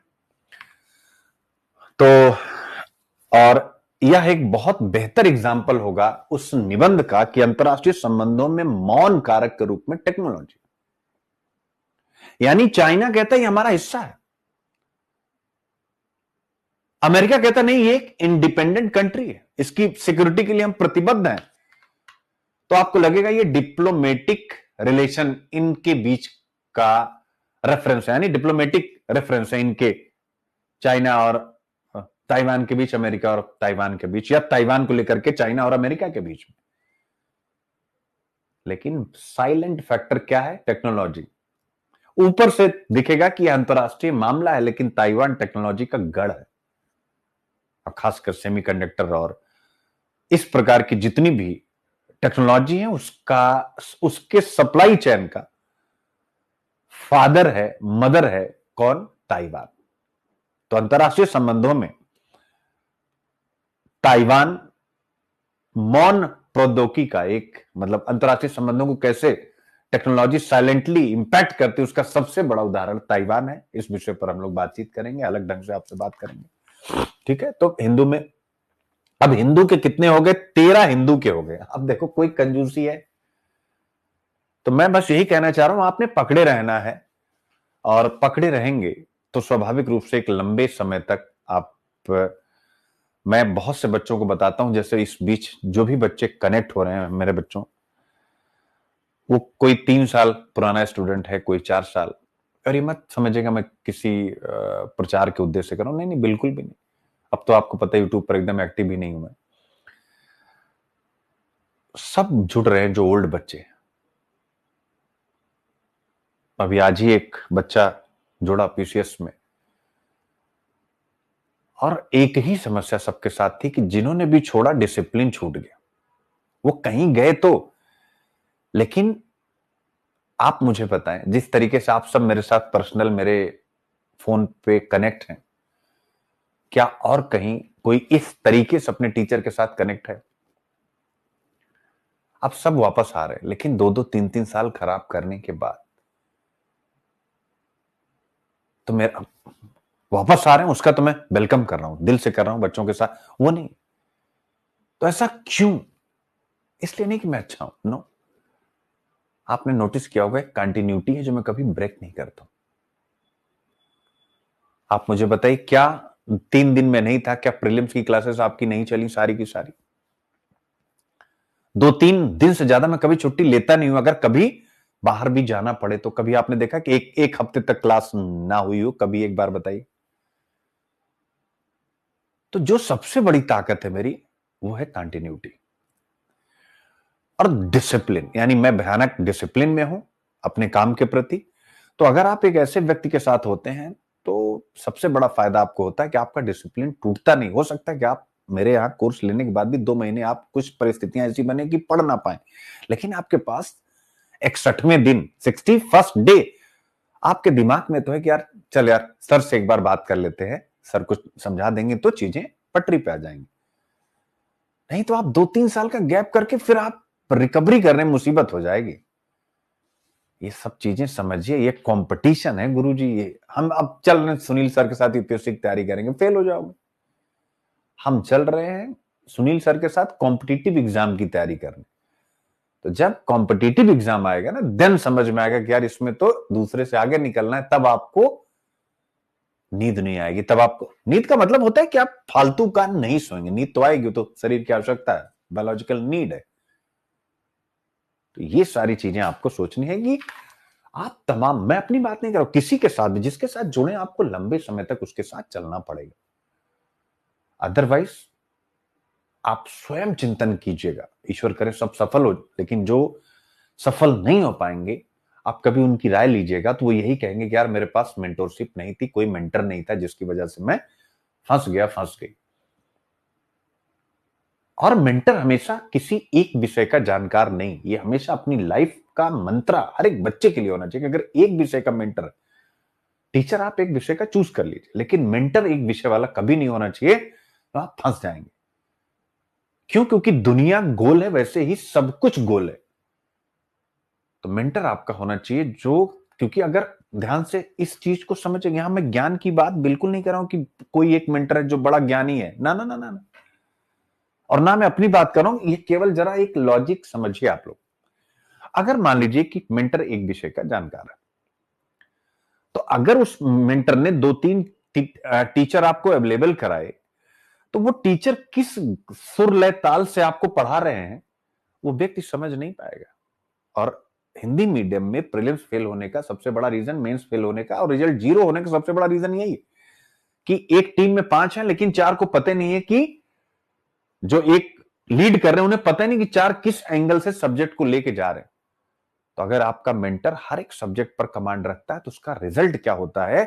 तो और यह एक बहुत बेहतर एग्जाम्पल होगा उस निबंध का कि अंतरराष्ट्रीय संबंधों में मौन कारक के रूप में टेक्नोलॉजी, यानी चाइना कहता है ये हमारा हिस्सा है, अमेरिका कहता नहीं ये एक इंडिपेंडेंट कंट्री है, इसकी सिक्योरिटी के लिए हम प्रतिबद्ध हैं। तो आपको लगेगा ये डिप्लोमेटिक रिलेशन इनके बीच का रेफरेंस है, यानी डिप्लोमेटिक रेफरेंस है इनके, चाइना और ताइवान के बीच, अमेरिका और ताइवान के बीच, या ताइवान को लेकर के चाइना और अमेरिका के बीच में। लेकिन साइलेंट फैक्टर क्या है? टेक्नोलॉजी। ऊपर से दिखेगा कि यह अंतरराष्ट्रीय मामला है, लेकिन ताइवान टेक्नोलॉजी का गढ़ है, और खासकर सेमीकंडक्टर और इस प्रकार की जितनी भी टेक्नोलॉजी है, उसके सप्लाई चेन का फादर है, मदर है कौन? ताइवान। तो अंतरराष्ट्रीय संबंधों में ताइवान मौन प्रौद्योगिकी का एक, मतलब अंतरराष्ट्रीय संबंधों को कैसे टेक्नोलॉजी साइलेंटली इंपैक्ट करती है, उसका सबसे बड़ा उदाहरण ताइवान है। इस विषय पर हम लोग बातचीत करेंगे, अलग ढंग से आपसे बात करेंगे। ठीक है, तो हिंदू में अब हिंदू के कितने हो गए? 13 हिंदू के हो गए। अब देखो कोई कंजूसी है, तो मैं बस यही कहना चाह रहा हूं, आपने पकड़े रहना है, और पकड़े रहेंगे तो स्वाभाविक रूप से एक लंबे समय तक आप, मैं बहुत से बच्चों को बताता हूं, जैसे इस बीच जो भी बच्चे कनेक्ट हो रहे हैं मेरे बच्चों, वो कोई 3 साल पुराना स्टूडेंट है, कोई 4 साल। और ये मत समझिएगा मैं किसी प्रचार के उद्देश्य से कर रहा हूं, नहीं नहीं, बिल्कुल भी नहीं। अब तो आपको पता है यूट्यूब पर एकदम एक्टिव ही नहीं हूं मैं। सब जुड़ रहे हैं जो ओल्ड बच्चे। अभी आज ही एक बच्चा जुड़ा पीसीएस में, और एक ही समस्या सबके साथ थी कि जिन्होंने भी छोड़ा डिसिप्लिन छूट गया। वो कहीं गए तो, लेकिन आप मुझे बताएं, जिस तरीके से आप सब मेरे साथ पर्सनल मेरे फोन पे कनेक्ट हैं, क्या और कहीं कोई इस तरीके से अपने टीचर के साथ कनेक्ट है? अब सब वापस आ रहे हैं, लेकिन 2-2, 3-3 साल खराब करने के बाद तो मेरा वापस आ रहे हैं, उसका तो मैं वेलकम कर रहा हूं, दिल से कर रहा हूं बच्चों के साथ, वो नहीं। तो ऐसा क्यों? इसलिए नहीं कि मैं अच्छा हूं, नो। आपने नोटिस किया होगा कंटिन्यूटी है जो मैं कभी ब्रेक नहीं करता। आप मुझे बताइए, क्या 3 दिन में नहीं था? क्या प्रीलिम्स की क्लासेस आपकी नहीं चली सारी की सारी? 2-3 दिन से ज्यादा मैं कभी छुट्टी लेता नहीं हूं। अगर कभी बाहर भी जाना पड़े तो कभी आपने देखा कि एक हफ्ते तक क्लास ना हुई हो? कभी एक बार बताइए। तो जो सबसे बड़ी ताकत है मेरी, वो है कंटिन्यूटी और डिसिप्लिन, यानी मैं भयानक डिसिप्लिन में हूं अपने काम के प्रति। तो अगर आप एक ऐसे व्यक्ति के साथ होते हैं, तो सबसे बड़ा फायदा आपको होता है कि आपका डिसिप्लिन टूटता नहीं। हो सकता है कि आप मेरे यहां कोर्स लेने के बाद भी 2 महीने आप कुछ परिस्थितियां ऐसी बने कि पढ़ ना पाए, लेकिन आपके पास 61वें दिन, 61st डे, आपके दिमाग में तो है कि यार चल यार सर से एक बार बात कर लेते हैं, सर कुछ समझा देंगे तो चीजें पटरी पे आ जाएंगी। नहीं तो आप 2-3 साल का गैप करके फिर आप रिकवरी करने में मुसीबत हो जाएगी। ये सब चीजें समझिए, ये कंपटीशन है गुरुजी। ये हम अब चल रहे हैं सुनील सर के साथ यूपीएससी की तैयारी करेंगे, फेल हो जाओगे। हम चल रहे हैं सुनील सर के साथ कॉम्पिटिटिव एग्जाम की तैयारी करने। तो जब कॉम्पिटिटिव एग्जाम आएगा ना, देन समझ में आएगा कि यार इसमें तो दूसरे से आगे निकलना है। तब आपको नींद नहीं आएगी। तब आपको नींद का मतलब होता है कि आप फालतू का नहीं सोएंगे। नींद तो आएगी, तो शरीर की आवश्यकता है, बायोलॉजिकल नीड है। तो ये सारी चीजें आपको सोचनी है कि आप तमाम, मैं अपनी बात नहीं कर रहा हूं, किसी के साथ भी जिसके साथ जुड़े आपको लंबे समय तक उसके साथ चलना पड़ेगा। अदरवाइज आप स्वयं चिंतन कीजिएगा। ईश्वर करे सब सफल हो, लेकिन जो सफल नहीं हो पाएंगे, आप कभी उनकी राय लीजिएगा तो वो यही कहेंगे कि यार मेरे पास मेंटोरशिप नहीं थी, कोई मेंटर नहीं था, जिसकी वजह से मैं फंस गई। और मेंटर हमेशा किसी एक विषय का जानकार नहीं, ये हमेशा अपनी लाइफ का मंत्रा हर एक बच्चे के लिए होना चाहिए। अगर एक विषय का मेंटर, टीचर आप एक विषय का चूज कर लीजिए, लेकिन मेंटर एक विषय वाला कभी नहीं होना चाहिए, तो आप फंस जाएंगे। क्यों? क्योंकि दुनिया गोल है, वैसे ही सब कुछ गोल है। तो मेंटर आपका होना चाहिए जो, क्योंकि अगर ध्यान से इस चीज को समझेंगे, यहां मैं ज्ञान की बात बिल्कुल नहीं कर रहा हूं कि कोई एक मेंटर है जो बड़ा ज्ञानी है, ना ना ना ना, ना। और ना मैं अपनी बात कर रहा हूं, ये केवल जरा एक लॉजिक समझिए आप लोग। अगर मान लीजिए कि मेंटर एक विषय का जानकार है, तो अगर उस मेंटर ने 2-3 टीचर आपको अवेलेबल कराए, तो वो टीचर किस सुर लय ताल से आपको पढ़ा रहे हैं वो व्यक्ति समझ नहीं पाएगा। और हिंदी मीडियम में प्रीलिम्स फेल होने का सबसे बड़ा रीजन, मेंस फेल होने का और रिजल्ट 0 होने का सबसे बड़ा रीजन यही है कि एक टीम में 5 हैं, लेकिन 4 को पता नहीं है कि जो एक लीड कर रहे हैं उन्हें पता नहीं कि 4 किस एंगल से सब्जेक्ट को लेके जा रहे हैं। तो अगर आपका मेंटर हर एक सब्जेक्ट पर कमांड रखता है, तो उसका रिजल्ट क्या होता है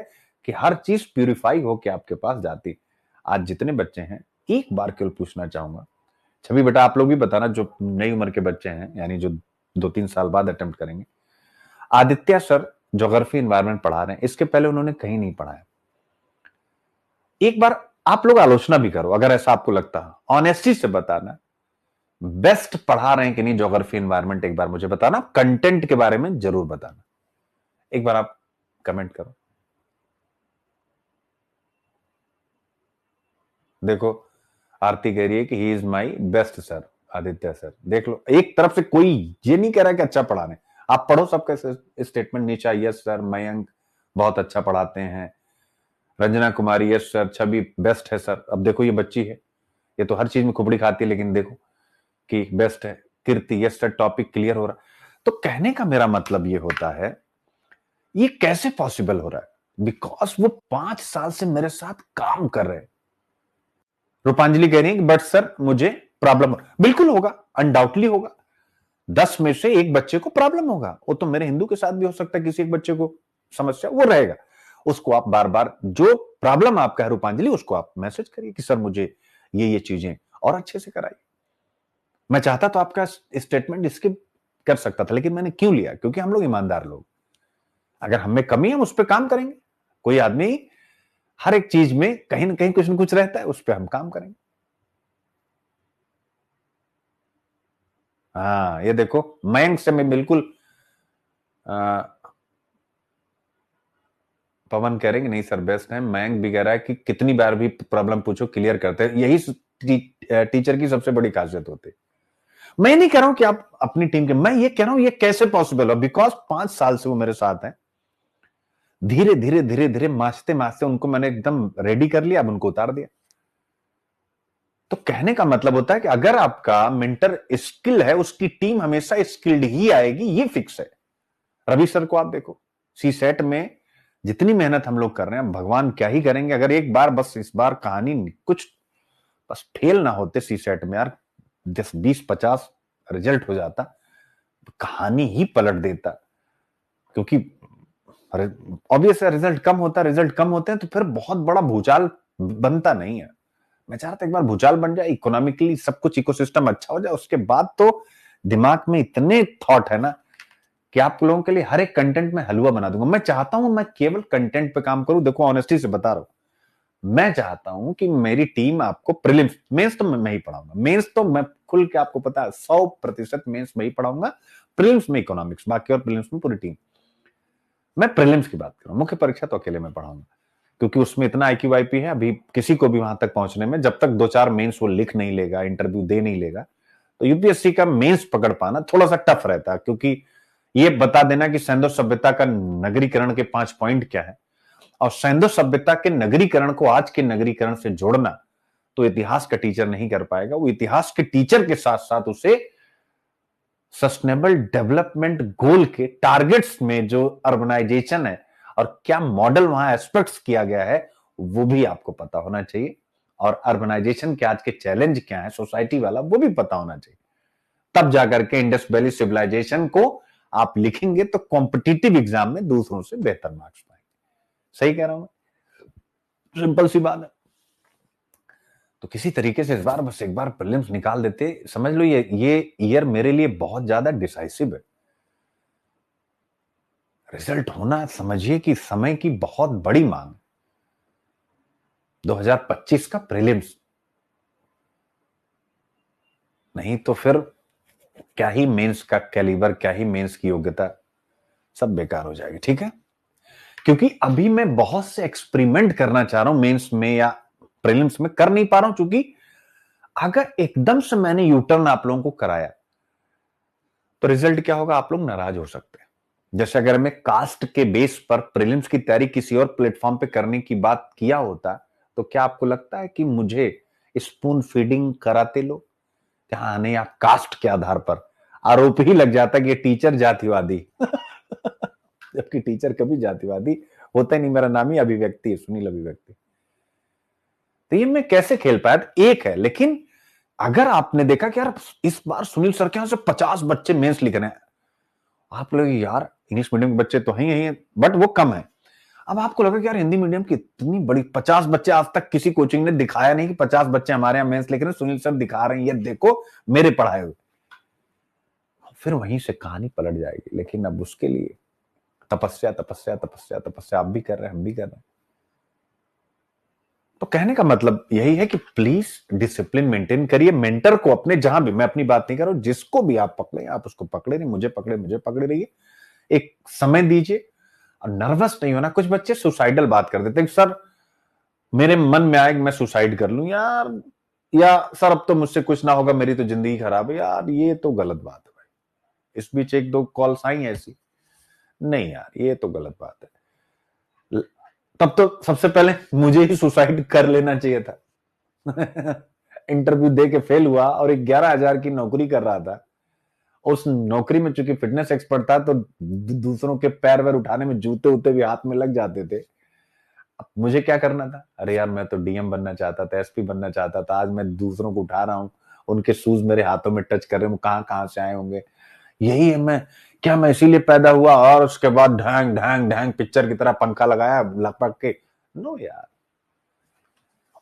कि हर चीज प्यूरिफाई होकर आपके पास जाती। आज जितने बच्चे हैं, एक बार केवल पूछना चाहूंगा, छवि बेटा आप लोग भी बताना जो नई उम्र के बच्चे हैं, यानी जो 2-3 साल बाद अटेम्प्ट करेंगे। आदित्य सर ज्योग्राफी एनवायरनमेंट पढ़ा रहे हैं, इसके पहले उन्होंने कहीं नहीं पढ़ाया। एक बार आप लोग आलोचना भी करो, अगर ऐसा आपको लगता है, ऑनेस्टी से बताना बेस्ट पढ़ा रहे हैं कि नहीं ज्योग्राफी एनवायरनमेंट, एक बार मुझे बताना, कंटेंट के बारे में जरूर बताना, एक बार आप कमेंट करो। देखो आरती कह रही है कि he is my best sir, Aditya sir देख लो, एक तरफ से कोई ये नहीं कह रहा कि अच्छा पढ़ा रहे, आप पढ़ो सबका स्टेटमेंट नीचे। यस सर, मयंक बहुत अच्छा पढ़ाते हैं, रंजना कुमारी यस सर, छवि बेस्ट है सर। अब देखो ये बच्ची है, ये तो हर चीज में खुपड़ी खाती है, लेकिन देखो कि बेस्ट है। कीर्ति यस सर, टॉपिक क्लियर हो रहा। तो कहने का मेरा मतलब ये होता है, ये कैसे पॉसिबल हो रहा है? बिकॉज वो 5 साल से मेरे साथ काम कर रहे हैं। रूपांजलि कह रही है कि बट सर मुझे प्रॉब्लम हो, बिल्कुल होगा, अनडाउटली होगा। 10 में से एक बच्चे को प्रॉब्लम होगा, वो तो मेरे हिंदू के साथ भी हो सकता है, किसी एक बच्चे को समस्या वो रहेगा। उसको आप बार बार, जो प्रॉब्लम आपका है रूपांजलि, उसको आप मैसेज करिए कि सर मुझे ये चीजें और अच्छे से कराइए। मैं चाहता तो आपका स्टेटमेंट स्किप कर सकता था, लेकिन मैंने क्यों लिया? क्योंकि हम लोग ईमानदार लोग, अगर हमें कमी है हम उस पर काम करेंगे। कोई आदमी हर एक चीज में कहीं ना कहीं कुछ ना कुछ रहता है, उस पर हम काम करेंगे। हाँ ये देखो, मयंक से मैं बिल्कुल, पवन कह रहे हैं कि नहीं सर बेस्ट है। मयंक भी कह रहा है कि कितनी बार भी प्रॉब्लम पूछो क्लियर करते हैं, यही टीचर की सबसे बड़ी खासियत होती है। मैं नहीं कह रहा हूं कि आप अपनी टीम के, मैं ये कह रहा हूं ये कैसे पॉसिबल हो, बिकॉज 5 साल से वो मेरे साथ हैं। धीरे धीरे धीरे धीरे मांझते मांझते उनको मैंने एकदम रेडी कर लिया, अब उनको उतार दिया। तो कहने का मतलब होता है कि अगर आपका मेंटर स्किल है, उसकी टीम हमेशा स्किल्ड ही आएगी, ये फिक्स है। रवि सर को आप देखो, सी सेट में जितनी मेहनत हम लोग कर रहे हैं, भगवान क्या ही करेंगे। अगर एक बार बस इस बार कहानी कुछ बस फेल ना होते सी सेट में यार, 10-20-50 रिजल्ट हो जाता, कहानी ही पलट देता। क्योंकि ऑब्वियस है, रिजल्ट कम होते हैं तो फिर बहुत बड़ा भूचाल बनता नहीं है। मैं चाहता एक बार भूचाल बन जाए, इकोनॉमिकली सब कुछ इकोसिस्टम अच्छा हो जाए, उसके बाद तो दिमाग में इतने थॉट है ना कि आप लोगों के लिए हर एक कंटेंट में हलवा बना दूंगा। मैं चाहता हूं मैं केवल कंटेंट पे काम करूं। देखो ऑनेस्टी से बता रहा हूं, मैं चाहता हूं कि मेरी टीम आपको प्रीलिम्स, मेंस तो मैं ही पढ़ाऊंगा, मेंस तो मैं खुल के आपको पता है 100% मेंस में ही पढ़ाऊंगा, प्रीलिम्स में इकोनॉमिक्स, बाकी और प्रीलिम्स में पूरी टीम। मैं प्रीलिम्स की बात कर रहा हूं, मुख्य परीक्षा तो अकेले में पढ़ाऊंगा, क्योंकि उसमें इतना IQ वाईपी है अभी किसी को भी वहां तक पहुंचने में। जब तक 2-4 मेंस वो लिख नहीं लेगा, इंटरव्यू दे नहीं लेगा, तो यूपीएससी का मेंस पकड़ पाना थोड़ा सा टफ रहता है। क्योंकि ये बता देना कि सैंधव सभ्यता का नगरीकरण के 5 पॉइंट क्या है, और सैंधव सभ्यता के नगरीकरण को आज के नगरीकरण से जोड़ना, तो इतिहास का टीचर नहीं कर पाएगा। वो इतिहास के टीचर के साथ साथ उसे सस्टेनेबल डेवलपमेंट गोल के टारगेट्स में जो अर्बनाइजेशन है और क्या मॉडल वहां एस्पेक्ट्स किया गया है वो भी आपको पता होना चाहिए, और अर्बनाइजेशन के आज के चैलेंज क्या है सोसाइटी वाला वो भी पता होना चाहिए। तब जाकर के इंडस वैली सिविलाइजेशन को आप लिखेंगे तो कॉम्पिटिटिव एग्जाम में दूसरों से बेहतर मार्क्स पाएंगे। सही कह रहा हूं मैं? सिंपल सी बात है। तो किसी तरीके से इस बार बस एक बार प्रीलिम्स निकाल देते, समझ लो ये ईयर मेरे लिए बहुत ज्यादा डिसाइसिव है। रिजल्ट होना समझिए कि समय की बहुत बड़ी मांग। 2025 का प्रीलिम्स, नहीं तो फिर क्या ही मेंस का कैलिबर, क्या ही मेंस की योग्यता, सब बेकार हो जाएगी। ठीक है, क्योंकि अभी मैं बहुत से एक्सपेरिमेंट करना चाह रहा हूं मेंस में या प्रीलिम्स में, कर नहीं पा रहा हूं क्योंकि अगर एकदम से मैंने यूटर्न आप लोगों को कराया तो रिजल्ट क्या होगा, आप लोग नाराज हो सकते हैं। जैसे अगर मैं कास्ट के बेस पर प्रीलिम्स की तैयारी किसी और प्लेटफॉर्म पे करने की बात किया होता तो क्या आपको लगता है कि मुझे स्पून फीडिंग कराते लोग? हाँ नहीं, आप कास्ट के आधार पर आरोप ही लग जाता कि ये टीचर जातिवादी जबकि टीचर कभी जातिवादी होता ही नहीं, मेरा नाम ही अभिव्यक्ति है, सुनील अभिव्यक्ति। तो ये मैं कैसे खेल पाया? एक है, लेकिन अगर आपने देखा कि यार इस बार सुनील सर के यहां से 50 बच्चे मेंस लिख रहे हैं, आप लोग यार इंग्लिश मीडियम के बच्चे तो हैं बट वो कम है। अब आपको लगा कि यार हिंदी मीडियम की इतनी बड़ी 50 बच्चे, आज तक किसी कोचिंग ने दिखाया नहीं कि 50 बच्चे हमारे यहाँ मेंस लिख रहे हैं, सुनील सर दिखा रहे हैं, ये देखो मेरे पढ़ाए हुए। फिर वहीं से कहानी पलट जाएगी। लेकिन अब उसके लिए तपस्या तपस्या तपस्या तपस्या आप भी कर रहे हैं, हम भी कर रहे हैं। तो कहने का मतलब यही है कि प्लीज डिसिप्लिन मेंटेन करिए। मेंटर को अपने, जहां भी, मैं अपनी बात नहीं कर रहा हूं, जिसको भी आप पकड़े आप उसको पकड़े नहीं, मुझे पकड़े रहिए, एक समय दीजिए और नर्वस नहीं होना। कुछ बच्चे सुसाइडल बात कर देते हैं, सर मेरे मन में आए कि मैं सुसाइड कर लूं यार, या सर अब तो मुझसे कुछ ना होगा, मेरी तो जिंदगी खराब है यार। ये तो गलत बात है भाई। इस बीच एक दो कॉल्स आई ऐसी, नहीं यार ये तो गलत बात है। तब तो सबसे पहले मुझे ही सुसाइड कर लेना चाहिए था इंटरव्यू दे के फेल हुआ और 11,000 की नौकरी कर रहा था। उस नौकरी में चूंकि फिटनेस एक्सपर्ट था तो दूसरों के पैर वैर उठाने में जूते उते भी हाथ में लग जाते थे। अब मुझे क्या करना था? अरे यार मैं तो डीएम बनना चाहता था, एसपी बनना चाहता था। आज मैं दूसरों को उठा रहा हूं, उनके शूज मेरे हाथों में टच कर रहे हैं, कहां कहां से आए होंगे। यही है मैं, क्या मैं इसीलिए पैदा हुआ और उसके बाद ढैंग ढैंग ढैंग पिक्चर की तरह पंखा लगाया लपक के? नो यार,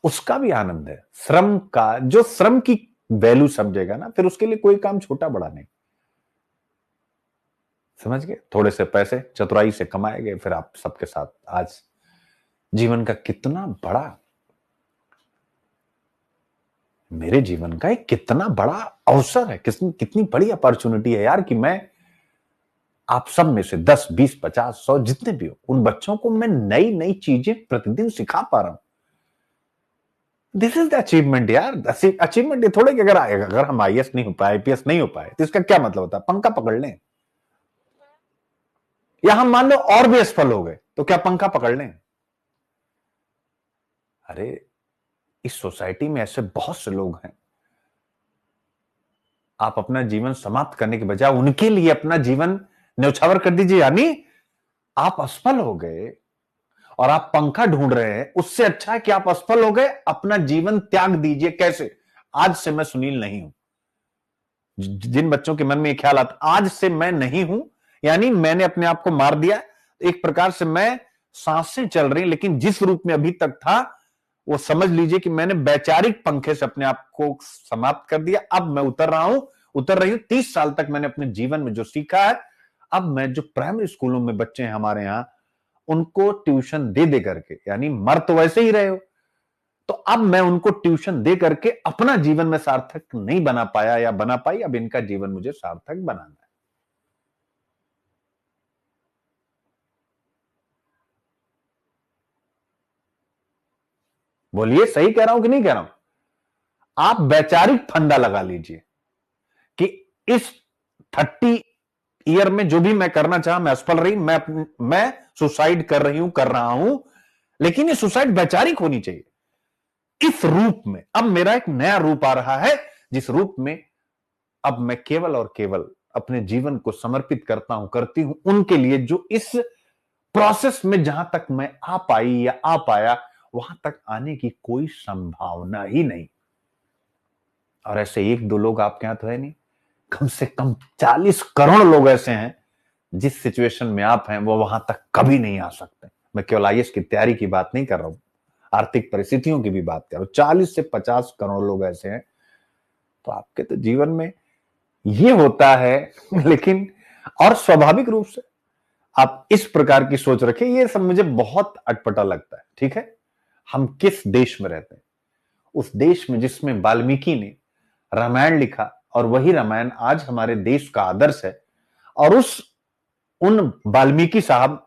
उसका भी आनंद है श्रम का। जो श्रम की वैल्यू समझेगा ना, फिर उसके लिए कोई काम छोटा बड़ा नहीं। समझ गए? थोड़े से पैसे चतुराई से कमाए गए, फिर आप सबके साथ आज जीवन का कितना बड़ा, मेरे जीवन का एक कितना बड़ा अवसर है, कितनी बड़ी अपॉर्चुनिटी है यार, कि मैं आप सब में से 10, 20, 50, 100 जितने भी हो, उन बच्चों को मैं नई नई चीजें प्रतिदिन सिखा पा रहा हूं। दिस इज द अचीवमेंट यार। अचीवमेंट ये थोड़े कि अगर हम आईएएस नहीं हो पाए, आईपीएस नहीं हो पाए तो इसका क्या मतलब होता है? पंखा पकड़ लें, या हम मान लो और भी असफल हो गए तो क्या पंखा पकड़ लें? अरे इस सोसाइटी में ऐसे बहुत से लोग हैं, आप अपना जीवन समाप्त करने के बजाय उनके लिए अपना जीवन न्यौछावर कर दीजिए। यानी आप असफल हो गए और आप पंखा ढूंढ रहे हैं, उससे अच्छा है कि आप असफल हो गए, अपना जीवन त्याग दीजिए। कैसे? आज से मैं सुनील नहीं हूं। जिन बच्चों के मन में यह ख्याल आता आज से मैं नहीं हूं, यानी मैंने अपने आप को मार दिया, एक प्रकार से मैं, सांसें चल रही, लेकिन जिस रूप में अभी तक था वो समझ लीजिए कि मैंने वैचारिक पंखे से अपने आप को समाप्त कर दिया। अब मैं उतर रही हूं। 30 साल तक मैंने अपने जीवन में जो सीखा है, अब मैं जो प्राइमरी स्कूलों में बच्चे हैं हमारे यहां, उनको ट्यूशन दे करके, यानी मर तो वैसे ही रहे हो, तो अब मैं उनको ट्यूशन दे करके अपना जीवन में सार्थक नहीं बना पाया या बना पाई, अब इनका जीवन मुझे सार्थक बनाना है। बोलिए, सही कह रहा हूं कि नहीं कह रहा हूं? आप वैचारिक फंदा लगा लीजिए कि इस 30 ईयर में जो भी मैं करना चाहा मैं असफल रही, मैं सुसाइड कर रहा हूं, लेकिन ये सुसाइड वैचारिक होनी चाहिए। इस रूप में अब मेरा एक नया रूप आ रहा है, जिस रूप में अब मैं केवल और केवल अपने जीवन को समर्पित करता हूं, करती हूं उनके लिए जो इस प्रोसेस में जहां तक मैं आ पाई या आ पाया वहां तक आने की कोई संभावना ही नहीं। और ऐसे एक दो लोग आपके यहां तो है नहीं, कम से कम 40 करोड़ लोग ऐसे हैं जिस सिचुएशन में आप हैं वो वहां तक कभी नहीं आ सकते। मैं केवल आईएएस की तैयारी की बात नहीं कर रहा हूं, आर्थिक परिस्थितियों की भी बात कर रहा हूं। 40 से 50 करोड़ लोग ऐसे हैं। तो आपके तो जीवन में ये होता है लेकिन, और स्वाभाविक रूप से आप इस प्रकार की सोच रखें, ये सब मुझे बहुत अटपटा लगता है। ठीक है, हम किस देश में रहते हैं? उस देश में जिसमें वाल्मीकि ने रामायण लिखा और वही रामायण आज हमारे देश का आदर्श है। और उन वाल्मीकि साहब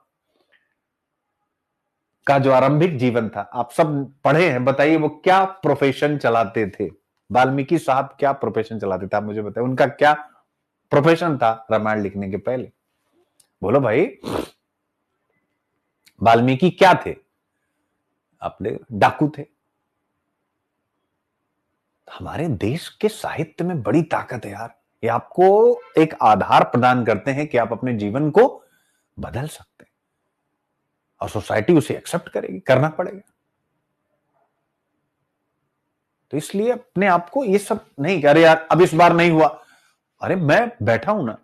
का जो आरंभिक जीवन था आप सब पढ़े हैं, बताइए वो क्या प्रोफेशन चलाते थे? वाल्मीकि साहब क्या प्रोफेशन चलाते थे? आप मुझे बताइए, उनका क्या प्रोफेशन था रामायण लिखने के पहले? बोलो भाई, वाल्मीकि क्या थे? अपने डाकू थे। हमारे देश के साहित्य में बड़ी ताकत है यार। ये आपको एक आधार प्रदान करते हैं कि आप अपने जीवन को बदल सकते हैं और सोसाइटी उसे एक्सेप्ट करेगी, करना पड़ेगा। तो इसलिए अपने आप को ये सब नहीं कह रहे यार अब इस बार नहीं हुआ। अरे मैं बैठा हूं ना,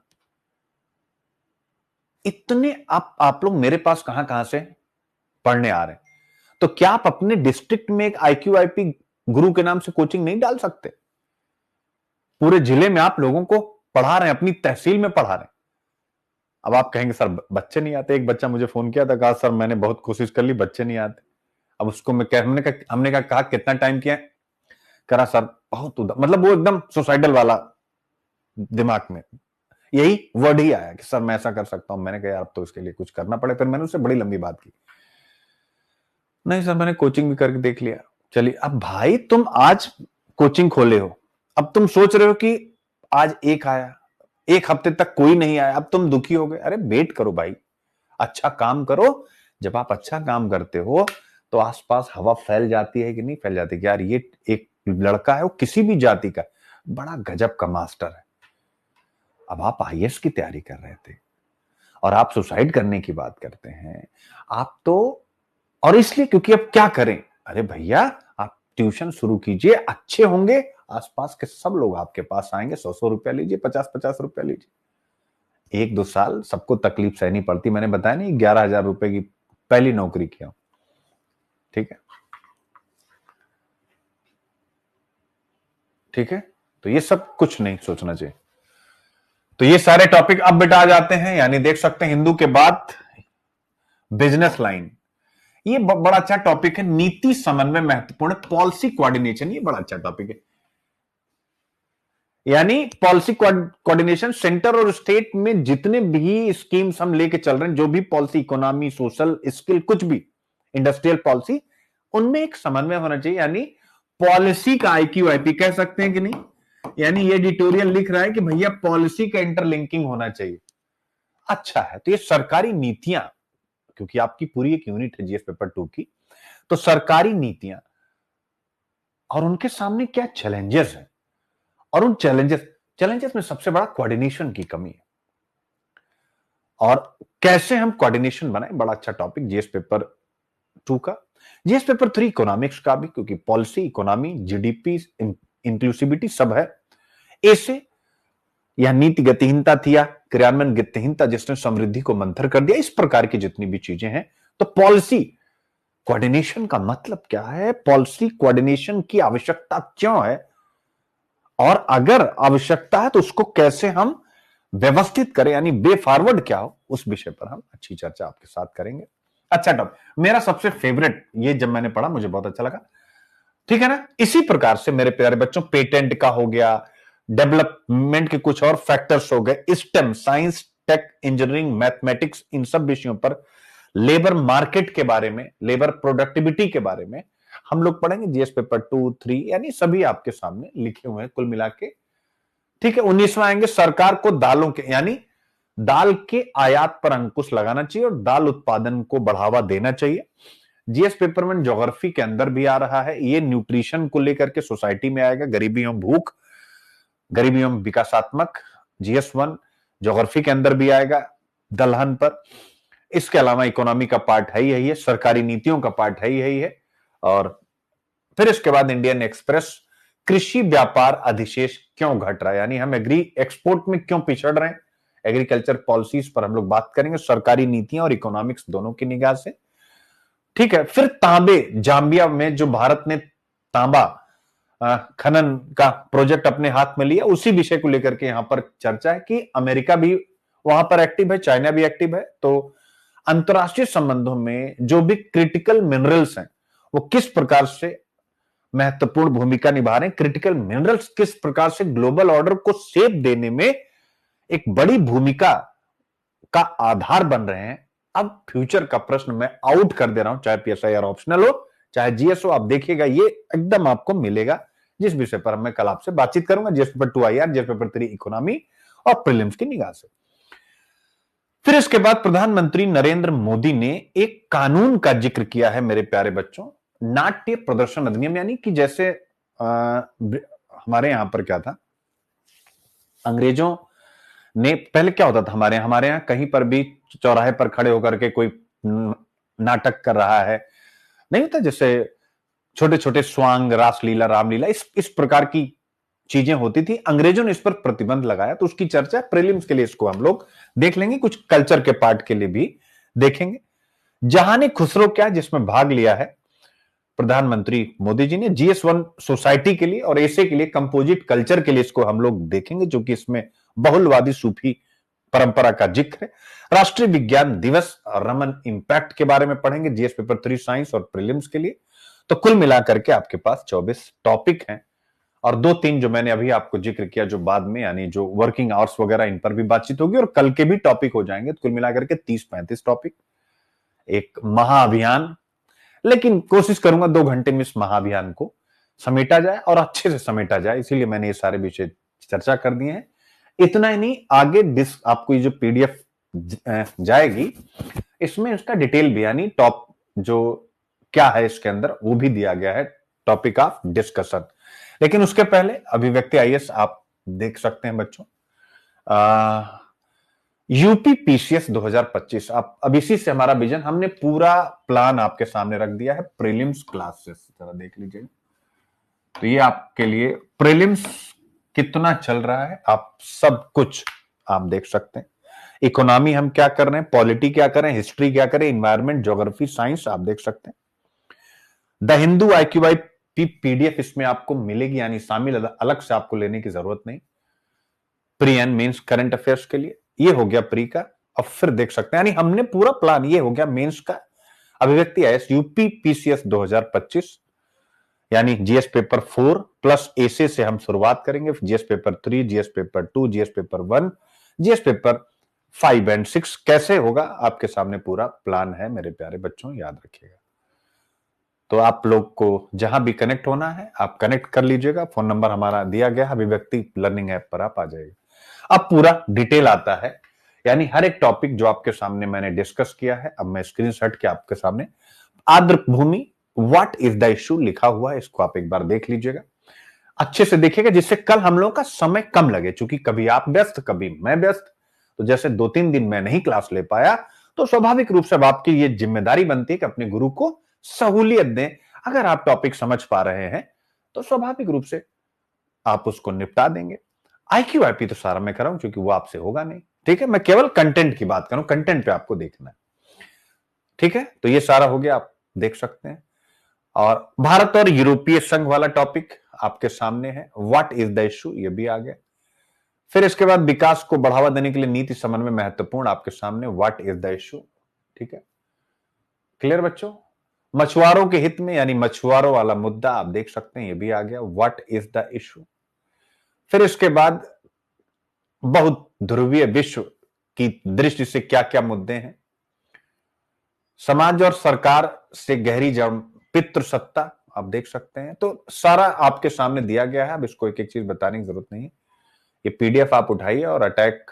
इतने आप लोग मेरे पास कहां कहां से पढ़ने आ रहे हैं, तो क्या आप अपने डिस्ट्रिक्ट में एक IQIP गुरु के नाम से कोचिंग नहीं डाल सकते? पूरे जिले में आप लोगों को पढ़ा रहे हैं, अपनी तहसील में पढ़ा रहे हैं। अब आप कहेंगे सर बच्चे नहीं आते। एक बच्चा मुझे फोन किया था, कहा सर मैंने बहुत कोशिश कर ली, बच्चे नहीं आते। अब उसको मैं हमने कहा कितना टाइम किया? करा सर बहुत उधर, मतलब वो एकदम सुसाइडल वाला दिमाग में यही वर्ड ही आया कि सर मैं ऐसा कर सकता हूं। मैंने कहा यार अब तो इसके लिए कुछ करना पड़े। फिर मैंने उससे बड़ी लंबी बात की, नहीं सर मैंने कोचिंग भी करके देख लिया। चलिए, अब भाई तुम आज कोचिंग खोले हो, अब तुम सोच रहे हो कि आज एक आया, एक हफ्ते तक कोई नहीं आया, अब तुम दुखी हो गए। अरे वेट करो भाई, अच्छा काम करो। जब आप अच्छा काम करते हो तो आसपास हवा फैल जाती है कि नहीं फैल जाती कि यार ये एक लड़का है, वो किसी भी जाति का बड़ा गजब का मास्टर है। अब आप आईएएस की तैयारी कर रहे थे और आप सुसाइड करने की बात करते हैं। आप तो, और इसलिए क्योंकि अब क्या करें? अरे भैया आप ट्यूशन शुरू कीजिए, अच्छे होंगे, आसपास के सब लोग आपके पास आएंगे। 100-100 रुपया लीजिए, 50-50 रुपया लीजिए। 1-2 साल सबको तकलीफ सहनी पड़ती। मैंने बताया नहीं, 11,000 रुपए की पहली नौकरी किया। ठीक है, ठीक है, तो ये सब कुछ नहीं सोचना चाहिए। तो ये सारे टॉपिक अब बिटा जाते हैं, यानी देख सकते हैं हिंदू के बाद बिजनेस लाइन। ये बड़ा अच्छा टॉपिक है। नीति समन्वय महत्वपूर्ण, पॉलिसी कोऑर्डिनेशन, ये बड़ा अच्छा टॉपिक है। यानी पॉलिसी कोऑर्डिनेशन, सेंटर और स्टेट में जितने भी स्कीम्स हम लेके चल रहे हैं, जो भी पॉलिसी, इकोनॉमी, सोशल, स्किल, कुछ भी, इंडस्ट्रियल पॉलिसी, उनमें एक समन्वय होना चाहिए। यानी पॉलिसी का IQIP कह सकते हैं कि नहीं? यानी ये एडिटोरियल लिख रहा है कि भैया पॉलिसी का इंटरलिंकिंग होना चाहिए। अच्छा है, तो ये सरकारी नीतियां, क्योंकि आपकी पूरी एक यूनिट है GS पेपर 2 की, तो सरकारी नीतियां और उनके सामने क्या चैलेंजेस हैं, और उन चैलेंजेस में सबसे बड़ा कोऑर्डिनेशन की कमी है। और कैसे हम कोऑर्डिनेशन बनाएं, बड़ा अच्छा टॉपिक GS पेपर 2 का। GS पेपर 3 इकोनॉमिक्स का भी, क्योंकि पॉलिसी, इकोनॉमी, GDP, इंक्लूसिविटी सब है। ऐसे या नीति गतिहीनता थी या क्रियान्वयन गतिहीनता जिसने समृद्धि को मंथर कर दिया, इस प्रकार की जितनी भी चीजें हैं। तो पॉलिसी कोऑर्डिनेशन का मतलब क्या है? पॉलिसी कोऑर्डिनेशन की आवश्यकता क्यों है? और अगर आवश्यकता है तो उसको कैसे हम व्यवस्थित करें, यानी वे फॉरवर्ड क्या हो, उस विषय पर हम अच्छी चर्चा आपके साथ करेंगे। अच्छा टॉपिक, मेरा सबसे फेवरेट, ये जब मैंने पढ़ा मुझे बहुत अच्छा लगा। ठीक है ना? इसी प्रकार से मेरे प्यारे बच्चों, पेटेंट का हो गया, डेवलपमेंट के कुछ और फैक्टर्स हो गए, STEM, science, tech, engineering, mathematics, इन सब विषयों पर, लेबर मार्केट के बारे में, लेबर प्रोडक्टिविटी के बारे में हम लोग पढ़ेंगे। GS पेपर 2, 3, यानी सभी आपके सामने लिखे हुए हैं कुल मिला के। ठीक है, 19वां आएंगे, सरकार को दालों के, यानी दाल के आयात पर अंकुश लगाना चाहिए और दाल उत्पादन को बढ़ावा देना चाहिए। GS पेपर में ज्योग्राफी के अंदर भी आ रहा है, ये न्यूट्रिशन को लेकर के सोसाइटी में आएगा, गरीबी एवं भूख, गरीबी एवं विकासात्मक, GS 1, ज्योग्राफी के अंदर भी आएगा दलहन पर। इसके अलावा इकोनॉमी का पार्ट है ही है, सरकारी नीतियों का पार्ट है ही है। और फिर इसके बाद इंडियन एक्सप्रेस, कृषि व्यापार अधिशेष क्यों घट रहा है, यानी हम एग्री एक्सपोर्ट में क्यों पिछड़ रहे हैं, एग्रीकल्चर पॉलिसीज पर हम लोग बात करेंगे, सरकारी नीतियां और इकोनॉमिक्स दोनों की निगाह से। ठीक है, फिर तांबे, जाम्बिया में जो भारत ने तांबा खनन का प्रोजेक्ट अपने हाथ में लिया, उसी विषय को लेकर के यहां पर चर्चा है कि अमेरिका भी वहां पर एक्टिव है, चाइना भी एक्टिव है। तो अंतरराष्ट्रीय संबंधों में जो भी क्रिटिकल मिनरल्स हैं वो किस प्रकार से महत्वपूर्ण भूमिका निभा रहे हैं, क्रिटिकल मिनरल्स किस प्रकार से ग्लोबल ऑर्डर को शेप देने में एक बड़ी भूमिका का आधार बन रहे हैं। अब फ्यूचर का प्रश्न मैं आउट कर दे रहा हूं, चाहे पीएसआईआर ऑप्शनल हो चाहे जीएस हो, आप देखिएगा ये एकदम आपको मिलेगा, जिस विषय पर मैं कल आपसे बातचीत करूंगा, GS paper 2 IR, GS paper 3 economy और प्रीलिम्स की निगाह से। फिर इसके बाद प्रधानमंत्री नरेंद्र मोदी ने एक कानून का जिक्र किया है मेरे प्यारे बच्चों, नाट्य प्रदर्शन अधिनियम, यानी कि जैसे हमारे यहां पर क्या था, अंग्रेजों ने पहले क्या होता था हमारे यहां कहीं पर भी चौराहे पर खड़े होकर के कोई नाटक कर रहा है, नहीं होता, जैसे छोटे छोटे स्वांग, रासलीला, रामलीला, इस प्रकार की चीजें होती थी। अंग्रेजों ने इस पर प्रतिबंध लगाया, तो उसकी चर्चा प्रीलिम्स के लिए इसको हम लोग देख लेंगे, कुछ कल्चर के पार्ट के लिए भी देखेंगे। जहाने खुसरो क्या, जिसमें भाग लिया है प्रधानमंत्री मोदी जी ने, GS1 सोसाइटी के लिए और ऐसे के लिए कंपोजिट कल्चर के लिए इसको हम लोग देखेंगे, जो कि इसमें बहुलवादी सूफी परंपरा का जिक्र है। राष्ट्रीय विज्ञान दिवस और रमन इंपैक्ट के बारे में पढ़ेंगे, जीएस पेपर 3 साइंस और प्रीलिम्स के लिए। तो कुल मिलाकर के आपके पास 24 टॉपिक हैं, और 2-3 जो मैंने अभी आपको जिक्र किया जो बाद में, यानी जो वर्किंग आवर्स वगैरह, इन पर भी बातचीत होगी, और कल के भी टॉपिक हो जाएंगे। तो कुल मिलाकर के 30-35 टॉपिक, एक महाअभियान, लेकिन कोशिश करूंगा 2 घंटे में इस महाअभियान को समेटा जाए और अच्छे से समेटा जाए, इसीलिए मैंने ये सारे विषय चर्चा कर दिए हैं। इतना ही नहीं, आगे आपको ये जो पीडीएफ जाएगी, इसमें इसका डिटेल भी, यानी टॉप जो क्या है इसके अंदर, वो भी दिया गया है, टॉपिक ऑफ डिस्कशन। लेकिन उसके पहले अभिव्यक्ति आईएएस आप देख सकते हैं बच्चों, यूपी पीसीएस 2025, आप अब इसी से हमारा विजन, हमने पूरा प्लान आपके सामने रख दिया है। प्रीलिम्स क्लासेस जरा देख लीजिए, तो ये आपके लिए प्रीलिम्स कितना चल रहा है, आप सब कुछ आप देख सकते हैं। इकोनॉमी हम क्या कर रहे हैं, पॉलिटी क्या करें, हिस्ट्री क्या करें, इन्वायरमेंट, ज्योग्राफी, साइंस आप देख सकते हैं। द हिंदू IQI पीडीएफ इसमें आपको मिलेगी, यानी शामिल, अलग से आपको लेने की जरूरत नहीं। Pre and mains current affairs के लिए ये हो गया प्री का, अब फिर देख सकते हैं, यानी हमने पूरा प्लान, ये हो गया मेंस का। अभिव्यक्ति आईएएस यूपी पीसीएस 2025, यानी जीएस पेपर 4 प्लस एसे से हम शुरुआत करेंगे, GS paper 3, GS paper 2, GS paper 1, GS paper 5 and 6 कैसे होगा, आपके सामने पूरा प्लान है मेरे प्यारे बच्चों, याद रखिएगा। तो आप लोग को जहां भी कनेक्ट होना है आप कनेक्ट कर लीजिएगा, फोन नंबर हमारा दिया गया, अभिव्यक्ति लर्निंग ऐप पर आप आ जाइएगा। अब पूरा डिटेल आता है, यानी हर एक टॉपिक जो आपके सामने मैंने डिस्कस किया है, अब मैं स्क्रीनशॉट के आपके सामने, आर्द्र भूमि व्हाट इज द इश्यू लिखा हुआ है, इसको आप एक बार देख लीजिएगा, अच्छे से देखिएगा, जिससे कल हम लोगों का समय कम लगे, क्योंकि कभी आप व्यस्त कभी मैं व्यस्त, तो जैसे 2-3 दिन मैं नहीं क्लास ले पाया, तो स्वाभाविक रूप से अब आपकी ये जिम्मेदारी बनती है कि अपने गुरु को सहूलियत दें। अगर आप टॉपिक समझ पा रहे हैं तो स्वाभाविक रूप से आप उसको निपटा देंगे। IQIP तो सारा मैं कर रहा हूं, क्योंकि वो आपसे होगा नहीं, ठीक है, मैं केवल कंटेंट की बात कर रहा हूं, कंटेंट पे आपको देखना है, ठीक है। तो ये सारा हो गया, आप देख सकते हैं। और भारत और यूरोपीय संघ वाला टॉपिक आपके सामने है, व्हाट इज द इश्यू, ये भी आ गया। फिर इसके बाद विकास को बढ़ावा देने के लिए नीति समन्वय महत्वपूर्ण, आपके सामने व्हाट इज द इश्यू, ठीक है, क्लियर बच्चों। मछुआरों के हित में, यानी मछुआरों वाला मुद्दा आप देख सकते हैं, ये भी आ गया, व्हाट इज द इश्यू। फिर इसके बाद बहुत ध्रुवीय विश्व की दृष्टि से क्या क्या मुद्दे हैं, समाज और सरकार से गहरी जड़, पितृसत्ता आप देख सकते हैं। तो सारा आपके सामने दिया गया है, अब इसको एक एक चीज बताने की जरूरत नहीं है, ये पीडीएफ आप उठाइए और अटैक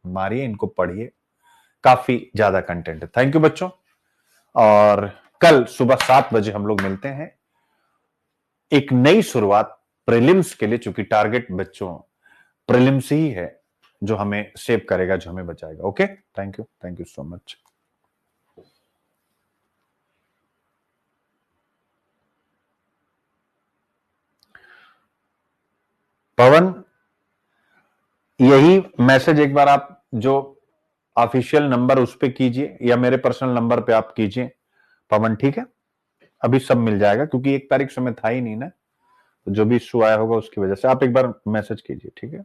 मारिए, इनको पढ़िए, काफी ज्यादा कंटेंट है। थैंक यू बच्चों, और कल सुबह 7 बजे हम लोग मिलते हैं, एक नई शुरुआत प्रीलिम्स के लिए, चूंकि टारगेट बच्चों प्रीलिम्स ही है, जो हमें सेव करेगा, जो हमें बचाएगा। Okay, thank you so much. Pawan, यही मैसेज एक बार आप जो ऑफिशियल नंबर उस पे कीजिए या मेरे पर्सनल नंबर पे आप कीजिए पवन, ठीक है? अभी सब मिल जाएगा, क्योंकि 1 तारीख समय था ही नहीं ना, तो जो भी इश्यू आया होगा उसकी वजह से आप एक बार मैसेज कीजिए, ठीक है?